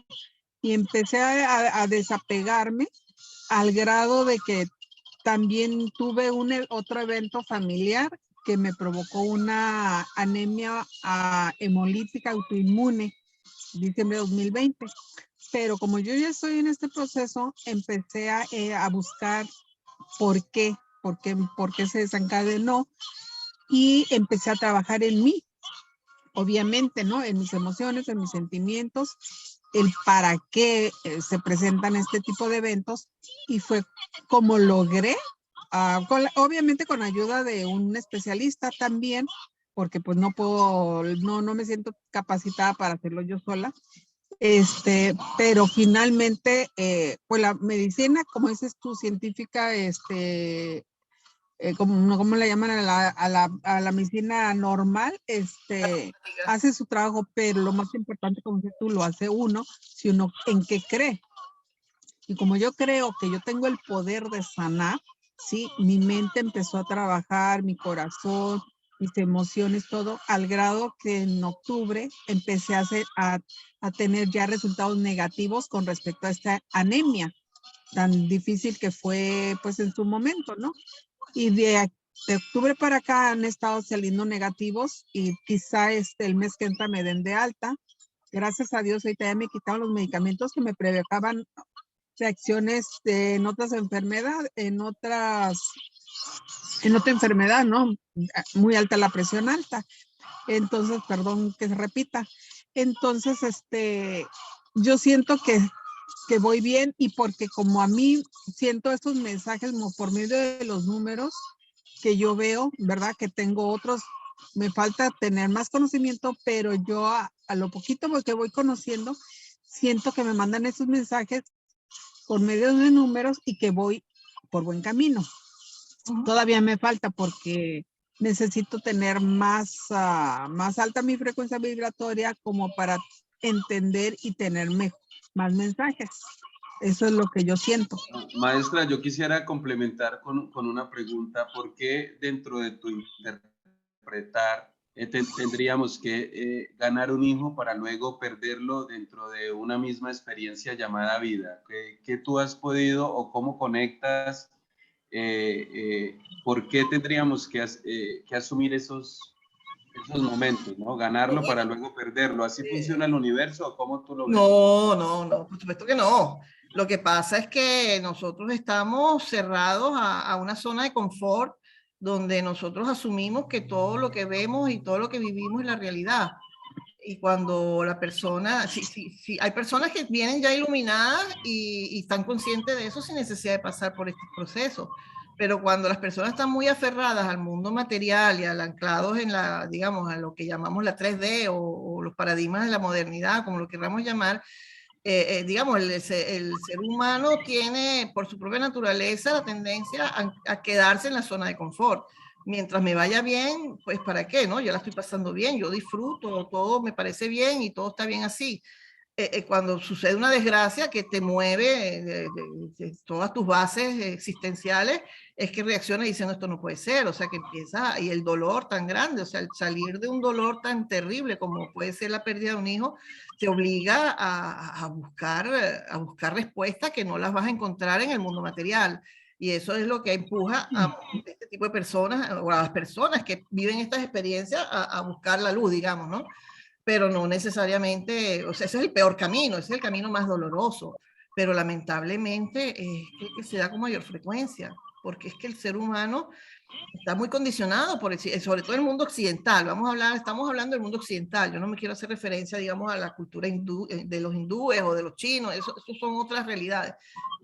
Y empecé a desapegarme al grado de que también tuve otro evento familiar que me provocó una anemia hemolítica autoinmune, diciembre de 2020. Pero como yo ya estoy en este proceso, empecé a buscar por qué se desencadenó y empecé a trabajar en mí, obviamente, ¿no? En mis emociones, en mis sentimientos, el para qué se presentan este tipo de eventos y fue como logré, obviamente con ayuda de un especialista también, porque pues no me siento capacitada para hacerlo yo sola. Pero finalmente, pues la medicina, como dices tú, científica, ¿cómo le llaman a la medicina normal? Hace su trabajo, pero lo más importante, como dices tú, lo hace uno, si uno en qué cree. Y como yo creo que yo tengo el poder de sanar, sí, mi mente empezó a trabajar, mi corazón, mis emociones, todo, al grado que en octubre empecé a tener ya resultados negativos con respecto a esta anemia tan difícil que fue pues en su momento, ¿no? Y de octubre para acá han estado saliendo negativos y quizá el mes que entra me den de alta. Gracias a Dios ahorita ya me quitaron los medicamentos que me provocaban reacciones en otras enfermedades, en otra enfermedad, ¿no? Muy alta la presión alta. Entonces, perdón que se repita. Entonces, yo siento que voy bien, y porque como a mí siento estos mensajes por medio de los números que yo veo, ¿verdad? Que tengo otros, me falta tener más conocimiento, pero yo a lo poquito que voy conociendo, siento que me mandan esos mensajes por medio de números y que voy por buen camino. Todavía me falta porque necesito tener más alta mi frecuencia vibratoria como para entender y tener más mensajes. Eso es lo que yo siento. Maestra, yo quisiera complementar con una pregunta. ¿Por qué dentro de tu interpretar tendríamos que ganar un hijo para luego perderlo dentro de una misma experiencia llamada vida? ¿Qué tú has podido o cómo conectas? ¿Por qué tendríamos que asumir esos momentos, ¿no? Ganarlo para luego perderlo? ¿Así funciona el universo o cómo tú lo ves? No, por supuesto que no. Lo que pasa es que nosotros estamos cerrados a una zona de confort donde nosotros asumimos que todo lo que vemos y todo lo que vivimos es la realidad. Y cuando la persona, sí, hay personas que vienen ya iluminadas y están conscientes de eso sin necesidad de pasar por este proceso. Pero cuando las personas están muy aferradas al mundo material y anclados en digamos, a lo que llamamos la 3D o los paradigmas de la modernidad, como lo queramos llamar, digamos, el ser humano tiene por su propia naturaleza la tendencia a quedarse en la zona de confort. Mientras me vaya bien, pues ¿para qué? ¿No? Yo la estoy pasando bien, yo disfruto, todo me parece bien y todo está bien así. Cuando sucede una desgracia que te mueve de todas tus bases existenciales, es que reacciona diciendo esto no puede ser, o sea que empieza, y el dolor tan grande, o sea, el salir de un dolor tan terrible como puede ser la pérdida de un hijo, te obliga a buscar respuestas que no las vas a encontrar en el mundo material. Y eso es lo que empuja a este tipo de personas, o a las personas que viven estas experiencias, a buscar la luz, digamos, ¿no? Pero no necesariamente, o sea, ese es el peor camino, ese es el camino más doloroso, pero lamentablemente es que se da con mayor frecuencia, porque es que el ser humano está muy condicionado por sobre todo el mundo occidental. Estamos hablando del mundo occidental. Yo no me quiero hacer referencia, digamos, a la cultura de los hindúes o de los chinos. Eso son otras realidades.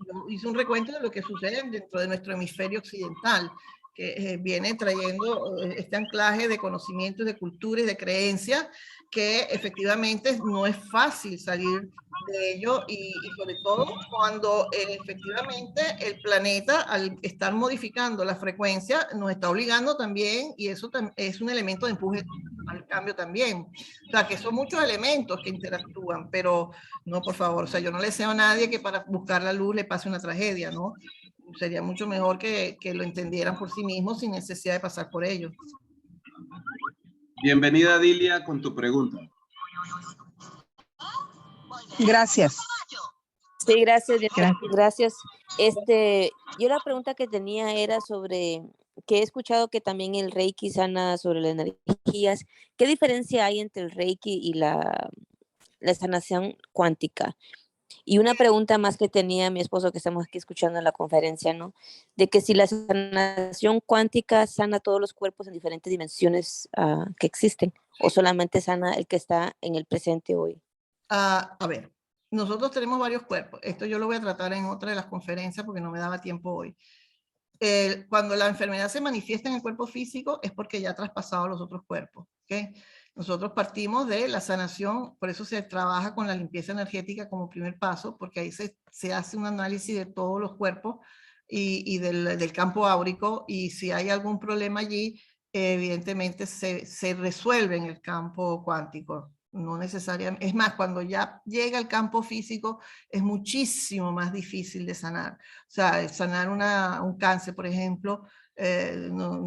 Yo hice un recuento de lo que sucede dentro de nuestro hemisferio occidental, que viene trayendo este anclaje de conocimientos, de cultura y de creencias, que efectivamente no es fácil salir de ello, y sobre todo cuando efectivamente el planeta, al estar modificando la frecuencia, nos está obligando también, y eso es un elemento de empuje al cambio también. O sea, que son muchos elementos que interactúan, pero no, por favor, o sea, yo no le deseo a nadie que para buscar la luz le pase una tragedia, ¿no? Sería mucho mejor que lo entendieran por sí mismos sin necesidad de pasar por ello. Bienvenida, Dilia, con tu pregunta. Gracias. Sí, gracias. Yo la pregunta que tenía era sobre que he escuchado que también el Reiki sana sobre las energías. ¿Qué diferencia hay entre el Reiki y la sanación cuántica? Y una pregunta más que tenía mi esposo, que estamos aquí escuchando en la conferencia, ¿no? De que si la sanación cuántica sana todos los cuerpos en diferentes dimensiones que existen, o solamente sana el que está en el presente hoy. A ver, nosotros tenemos varios cuerpos. Esto yo lo voy a tratar en otra de las conferencias porque no me daba tiempo hoy. Cuando la enfermedad se manifiesta en el cuerpo físico es porque ya ha traspasado los otros cuerpos. ¿Okay? Nosotros partimos de la sanación, por eso se trabaja con la limpieza energética como primer paso, porque ahí se hace un análisis de todos los cuerpos y del campo áurico, y si hay algún problema allí, evidentemente se resuelve en el campo cuántico. No necesariamente, es más, cuando ya llega al campo físico es muchísimo más difícil de sanar. O sea, sanar un cáncer, por ejemplo,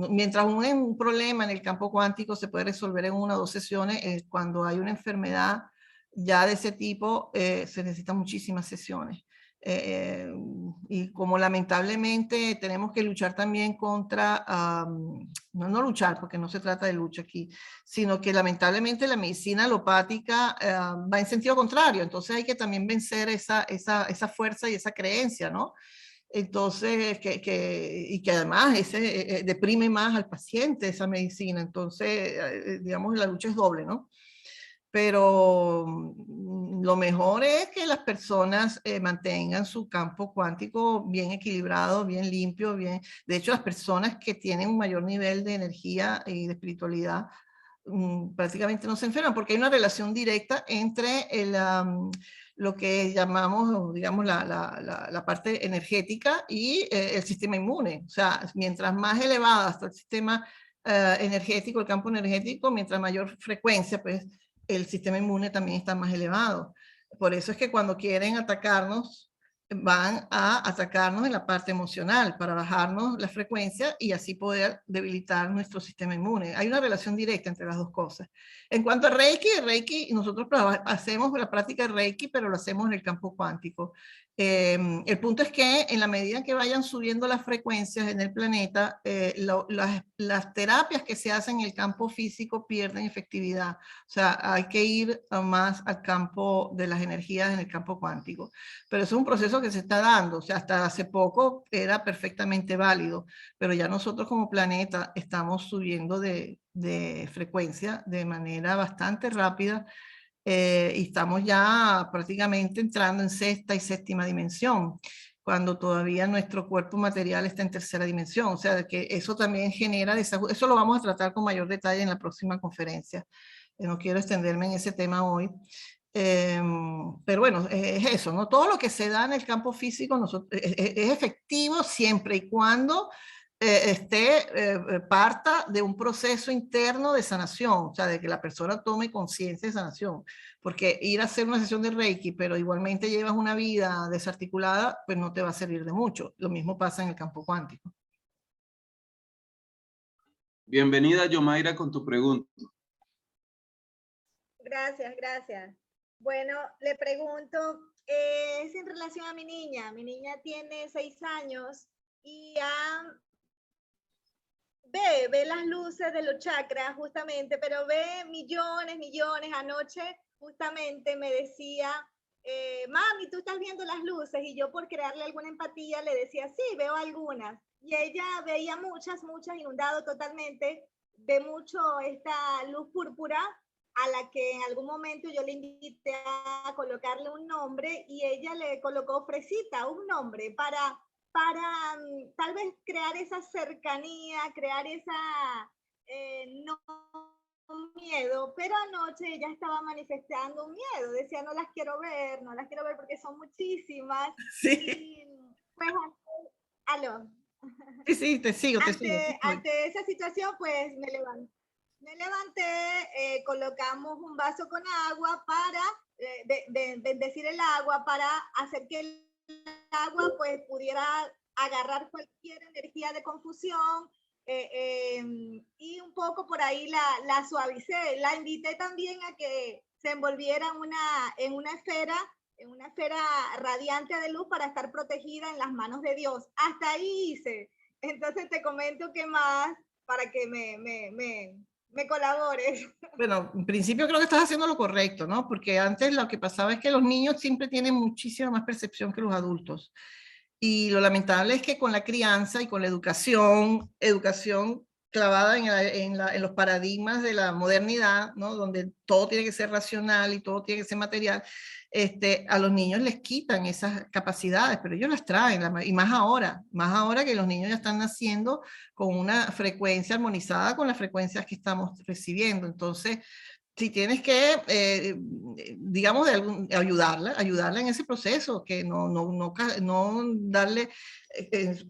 mientras un problema en el campo cuántico se puede resolver en 1 o 2 sesiones, cuando hay una enfermedad ya de ese tipo se necesitan muchísimas sesiones. Y como lamentablemente tenemos que luchar también contra, no luchar porque no se trata de lucha aquí, sino que lamentablemente la medicina alopática va en sentido contrario, entonces hay que también vencer esa fuerza y esa creencia, ¿no? Entonces, y que además deprime más al paciente esa medicina, entonces, digamos, la lucha es doble, ¿no? Pero lo mejor es que las personas mantengan su campo cuántico bien equilibrado, bien limpio, bien. De hecho, las personas que tienen un mayor nivel de energía y de espiritualidad prácticamente no se enferman, porque hay una relación directa entre lo que llamamos, digamos, la parte energética y el sistema inmune. O sea, mientras más elevado está el sistema energético, el campo energético, mientras mayor frecuencia, pues el sistema inmune también está más elevado. Por eso es que cuando quieren atacarnos, van a atacarnos en la parte emocional para bajarnos la frecuencia y así poder debilitar nuestro sistema inmune. Hay una relación directa entre las dos cosas. En cuanto a Reiki, nosotros hacemos la práctica de Reiki, pero lo hacemos en el campo cuántico. El punto es que en la medida que vayan subiendo las frecuencias en el planeta, las terapias que se hacen en el campo físico pierden efectividad. O sea, hay que ir más al campo de las energías en el campo cuántico. Pero es un proceso que se está dando. O sea, hasta hace poco era perfectamente válido, pero ya nosotros como planeta estamos subiendo de frecuencia de manera bastante rápida. Y estamos ya prácticamente entrando en sexta y séptima dimensión, cuando todavía nuestro cuerpo material está en tercera dimensión. O sea, que eso también genera desajuste. Eso lo vamos a tratar con mayor detalle en la próxima conferencia. No quiero extenderme en ese tema hoy. Pero bueno, es eso, ¿no? Todo lo que se da en el campo físico es efectivo siempre y cuando parta de un proceso interno de sanación, o sea, de que la persona tome conciencia de sanación, porque ir a hacer una sesión de Reiki, pero igualmente llevas una vida desarticulada, pues no te va a servir de mucho. Lo mismo pasa en el campo cuántico. Bienvenida, Yomaira, con tu pregunta. Gracias, gracias. Bueno, le pregunto, es en relación a mi niña. Mi niña tiene 6 años y ve las luces de los chakras justamente, pero ve millones. Anoche justamente me decía, mami, tú estás viendo las luces, y yo por crearle alguna empatía le decía, sí, veo algunas. Y ella veía muchas, inundado totalmente, ve mucho esta luz púrpura, a la que en algún momento yo le invité a colocarle un nombre, y ella le colocó Fresita, un nombre para tal vez crear esa cercanía, crear esa no miedo, pero anoche ella estaba manifestando un miedo, decía no las quiero ver porque son muchísimas. Sí. Y, pues, aló. Sí, te sigo. Ante esa situación, pues me levanté, colocamos un vaso con agua para bendecir el agua, para hacer que el agua pues pudiera agarrar cualquier energía de confusión, y un poco por ahí la suavicé. La invité también a que se envolviera en una esfera radiante de luz para estar protegida en las manos de Dios. Hasta ahí hice. Entonces te comento qué más para que me colabores. Bueno, en principio creo que estás haciendo lo correcto, ¿no? Porque antes lo que pasaba es que los niños siempre tienen muchísima más percepción que los adultos. Y lo lamentable es que con la crianza y con la educación clavada en los paradigmas de la modernidad, ¿no? Donde todo tiene que ser racional y todo tiene que ser material, a los niños les quitan esas capacidades, pero ellos las traen, y más ahora que los niños ya están naciendo con una frecuencia armonizada con las frecuencias que estamos recibiendo. Entonces, si tienes que, digamos, ayudarla en ese proceso, que no darle,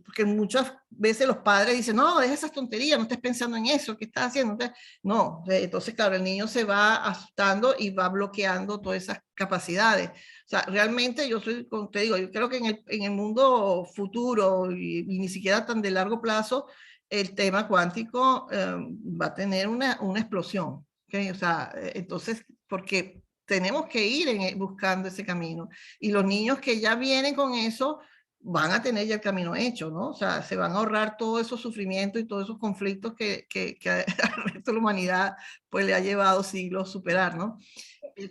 porque muchas veces los padres dicen, no, deja esas tonterías, no estés pensando en eso, ¿qué estás haciendo? No, entonces, claro, el niño se va asustando y va bloqueando todas esas capacidades. O sea, realmente yo soy, como te digo, yo creo que en el mundo futuro y ni siquiera tan de largo plazo, el tema cuántico va a tener una explosión. Okay, o sea, entonces, porque tenemos que ir buscando ese camino. Y los niños que ya vienen con eso van a tener ya el camino hecho, ¿no? O sea, se van a ahorrar todos esos sufrimientos y todos esos conflictos que al resto de la humanidad pues le ha llevado siglos superar, ¿no? Sí,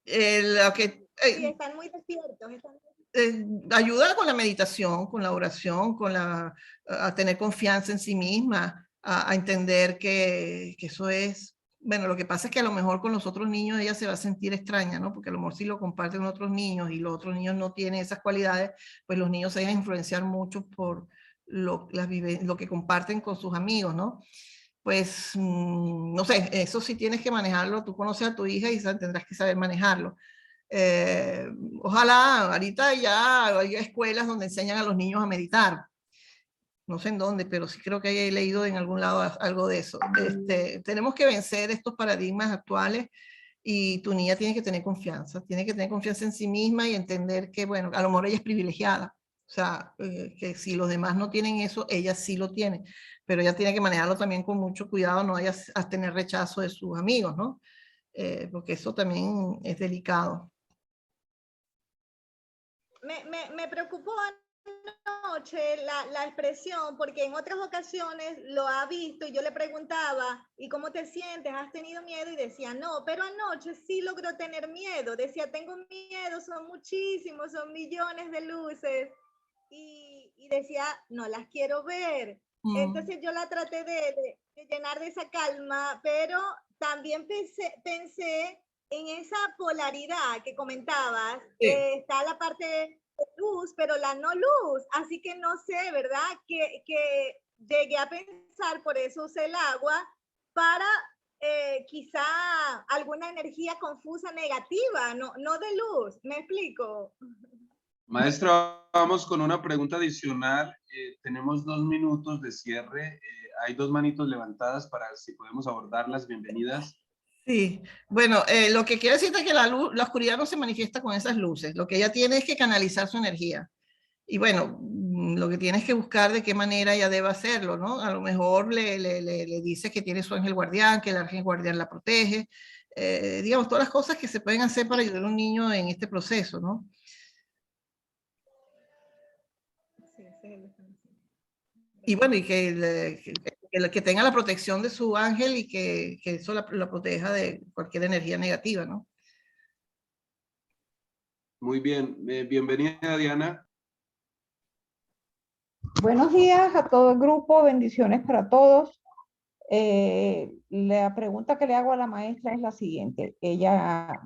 están muy despiertos. Ayuda con la meditación, con la oración, a tener confianza en sí misma, a entender que eso es, bueno, lo que pasa es que a lo mejor con los otros niños ella se va a sentir extraña, ¿no? Porque a lo mejor si lo comparten con otros niños y los otros niños no tienen esas cualidades, pues los niños se van a influenciar mucho por lo que comparten con sus amigos, ¿no? Pues, no sé, eso sí tienes que manejarlo, tú conoces a tu hija y tendrás que saber manejarlo. Ojalá ahorita ya hay escuelas donde enseñan a los niños a meditar. No sé en dónde, pero sí creo que he leído en algún lado algo de eso. Tenemos que vencer estos paradigmas actuales y tu niña tiene que tener confianza en sí misma y entender que, bueno, a lo mejor ella es privilegiada. O sea, que si los demás no tienen eso, ella sí lo tiene. Pero ella tiene que manejarlo también con mucho cuidado, no vaya a tener rechazo de sus amigos, ¿no? Porque eso también es delicado. Me preocupó anoche la expresión, porque en otras ocasiones lo ha visto y yo le preguntaba, ¿y cómo te sientes? ¿Has tenido miedo? Y decía, no, pero anoche sí logró tener miedo. Decía, tengo miedo, son muchísimos, son millones de luces. Y decía, no las quiero ver. Entonces yo la traté de llenar de esa calma, pero también pensé en esa polaridad que comentabas. Sí. Está la parte de luz, pero la no luz. Así que no sé, ¿verdad? Que llegué a pensar, por eso usé el agua, para quizá alguna energía confusa negativa, no de luz. ¿Me explico? Maestra, vamos con una pregunta adicional. Tenemos 2 minutos de cierre. Hay 2 manitos levantadas para si podemos abordarlas. Bienvenidas. Sí, bueno, lo que quiere decir es que la oscuridad no se manifiesta con esas luces. Lo que ella tiene es que canalizar su energía. Y bueno, lo que tienes que buscar de qué manera ella debe hacerlo, ¿no? A lo mejor le dice que tiene su ángel guardián, que el ángel guardián la protege. Digamos, todas las cosas que se pueden hacer para ayudar a un niño en este proceso, ¿no? Y bueno, y que tenga la protección de su ángel y que eso la proteja de cualquier energía negativa, ¿no? Muy bien. Bienvenida, Diana. Buenos días a todo el grupo, bendiciones para todos. La pregunta que le hago a la maestra es la siguiente. Ella,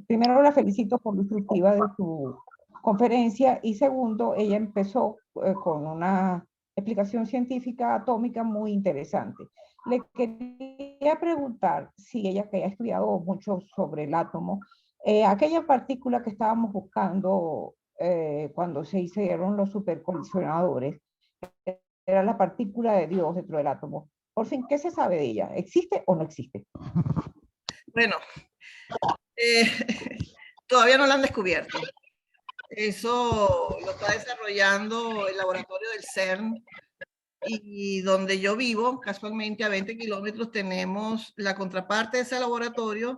primero la felicito por la instructiva de su conferencia y segundo, ella empezó con una explicación científica atómica muy interesante. Le quería preguntar si ella, que ha estudiado mucho sobre el átomo, aquella partícula que estábamos buscando cuando se hicieron los supercolisionadores, era la partícula de Dios dentro del átomo. Por fin, ¿qué se sabe de ella? ¿Existe o no existe? Bueno, todavía no la han descubierto. Eso lo está desarrollando el laboratorio del CERN y donde yo vivo, casualmente a 20 kilómetros, tenemos la contraparte de ese laboratorio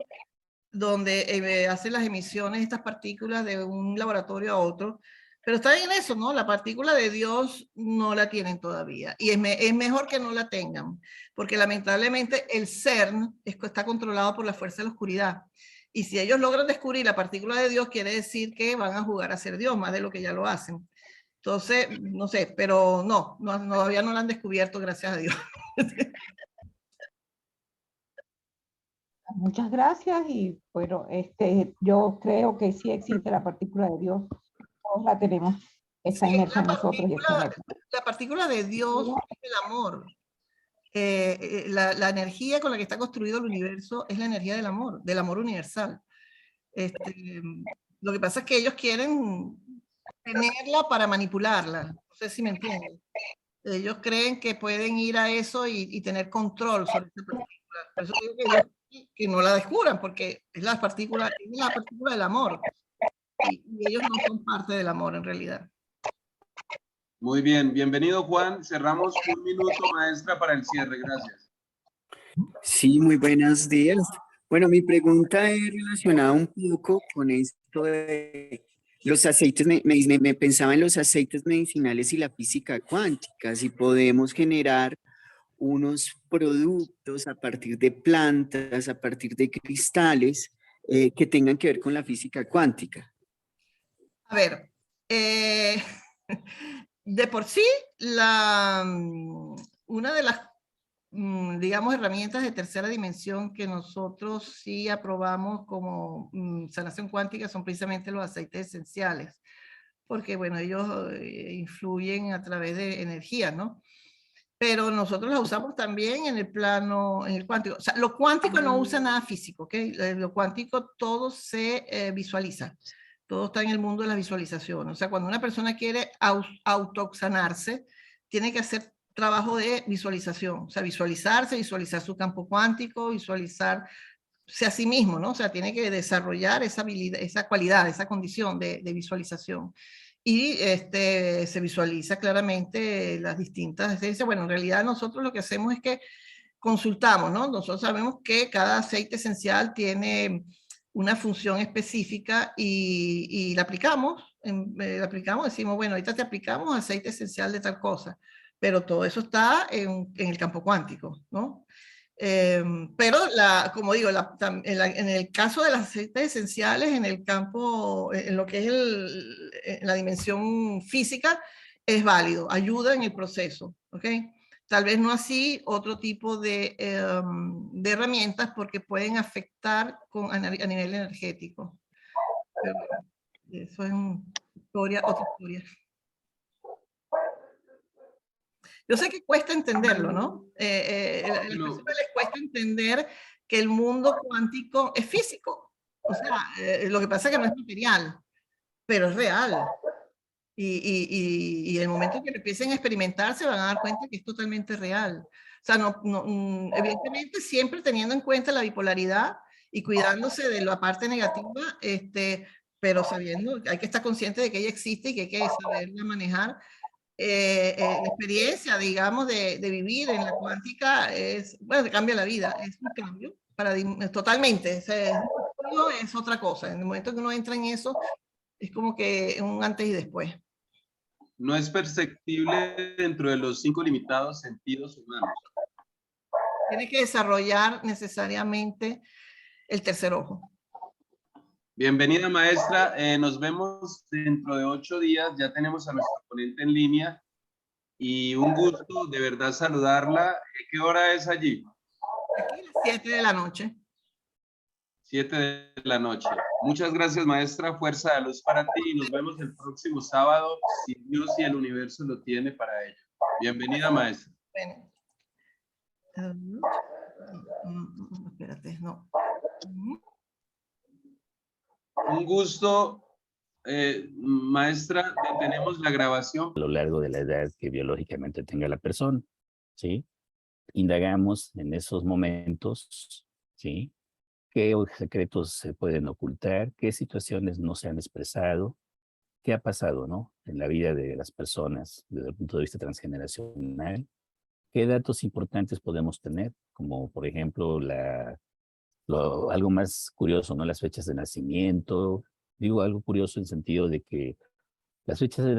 donde hacen las emisiones de estas partículas de un laboratorio a otro. Pero está bien eso, ¿no? La partícula de Dios no la tienen todavía. Y es mejor que no la tengan, porque lamentablemente el CERN está controlado por la fuerza de la oscuridad. Y si ellos logran descubrir la partícula de Dios, quiere decir que van a jugar a ser Dios, más de lo que ya lo hacen. Entonces, no sé, pero no, todavía no la han descubierto, gracias a Dios. Muchas gracias y bueno, yo creo que sí existe la partícula de Dios, todos la tenemos, está Sí, inmersa en nosotros. la partícula de Dios es el amor. La energía con la que está construido el universo es la energía del amor universal. Lo que pasa es que ellos quieren tenerla para manipularla, no sé si me entienden. Ellos creen que pueden ir a eso y tener control sobre esa partícula. Por eso digo que no la descubran, porque es la partícula del amor. Y ellos no son parte del amor en realidad. Muy bien. Bienvenido, Juan. Cerramos 1 minuto, maestra, para el cierre. Gracias. Sí, muy buenos días. Bueno, mi pregunta es relacionada un poco con esto de los aceites, me pensaba en los aceites medicinales y la física cuántica, si podemos generar unos productos a partir de plantas, a partir de cristales, que tengan que ver con la física cuántica. A ver, de por sí, una de las, digamos, herramientas de tercera dimensión que nosotros sí aprobamos como sanación cuántica son precisamente los aceites esenciales, porque, bueno, ellos influyen a través de energía, ¿no? Pero nosotros las usamos también en el plano, en el cuántico. O sea, lo cuántico no usa nada físico, ¿ok? Lo cuántico todo se visualiza. Todo está en el mundo de la visualización. O sea, cuando una persona quiere autosanarse, tiene que hacer trabajo de visualización. O sea, visualizarse, visualizar su campo cuántico, visualizarse a sí mismo, ¿no? O sea, tiene que desarrollar esa habilidad, esa cualidad, esa condición de visualización. Y se visualiza claramente las distintas esencias. Bueno, en realidad nosotros lo que hacemos es que consultamos, ¿no? Nosotros sabemos que cada aceite esencial tiene una función específica y la aplicamos, decimos, bueno, ahorita te aplicamos aceite esencial de tal cosa, pero todo eso está en el campo cuántico, ¿no? Pero, como digo, en el caso de los aceites esenciales, en el campo, en lo que es la dimensión física, es válido, ayuda en el proceso, ¿ok? Tal vez no así otro tipo de herramientas porque pueden afectar a nivel energético. Pero eso es otra historia. Yo sé que cuesta entenderlo, ¿no? A las personas les cuesta entender que el mundo cuántico es físico. O sea, lo que pasa es que no es material, pero es real. Y el momento en que lo empiecen a experimentar se van a dar cuenta que es totalmente real. O sea, evidentemente siempre teniendo en cuenta la bipolaridad y cuidándose de la parte negativa, pero sabiendo que hay que estar consciente de que ella existe y que hay que saberla manejar. La experiencia, digamos, de vivir en la cuántica bueno, te cambia la vida, es un cambio totalmente, es otra cosa. En el momento que uno entra en eso, es como que un antes y después. No es perceptible dentro de los 5 limitados sentidos humanos. Tiene que desarrollar necesariamente el tercer ojo. Bienvenida, maestra. Nos vemos dentro de 8 días. Ya tenemos a nuestra ponente en línea. Y un gusto de verdad saludarla. ¿Qué hora es allí? Aquí las 7 de la noche. 7 de la noche. Muchas gracias, maestra. Fuerza de luz para ti. Y nos vemos el próximo sábado, si Dios y el universo lo tiene para ello. Bienvenida, maestra. Bueno. Espérate, no. Un gusto, maestra. Tenemos la grabación. A lo largo de la edad que biológicamente tenga la persona, ¿sí? Indagamos en esos momentos, ¿sí? ¿Qué secretos se pueden ocultar? ¿Qué situaciones no se han expresado? ¿Qué ha pasado, no? En la vida de las personas desde el punto de vista transgeneracional. ¿Qué datos importantes podemos tener? Como, por ejemplo, algo más curioso, ¿no? Las fechas de nacimiento. Digo algo curioso en sentido de que las fechas de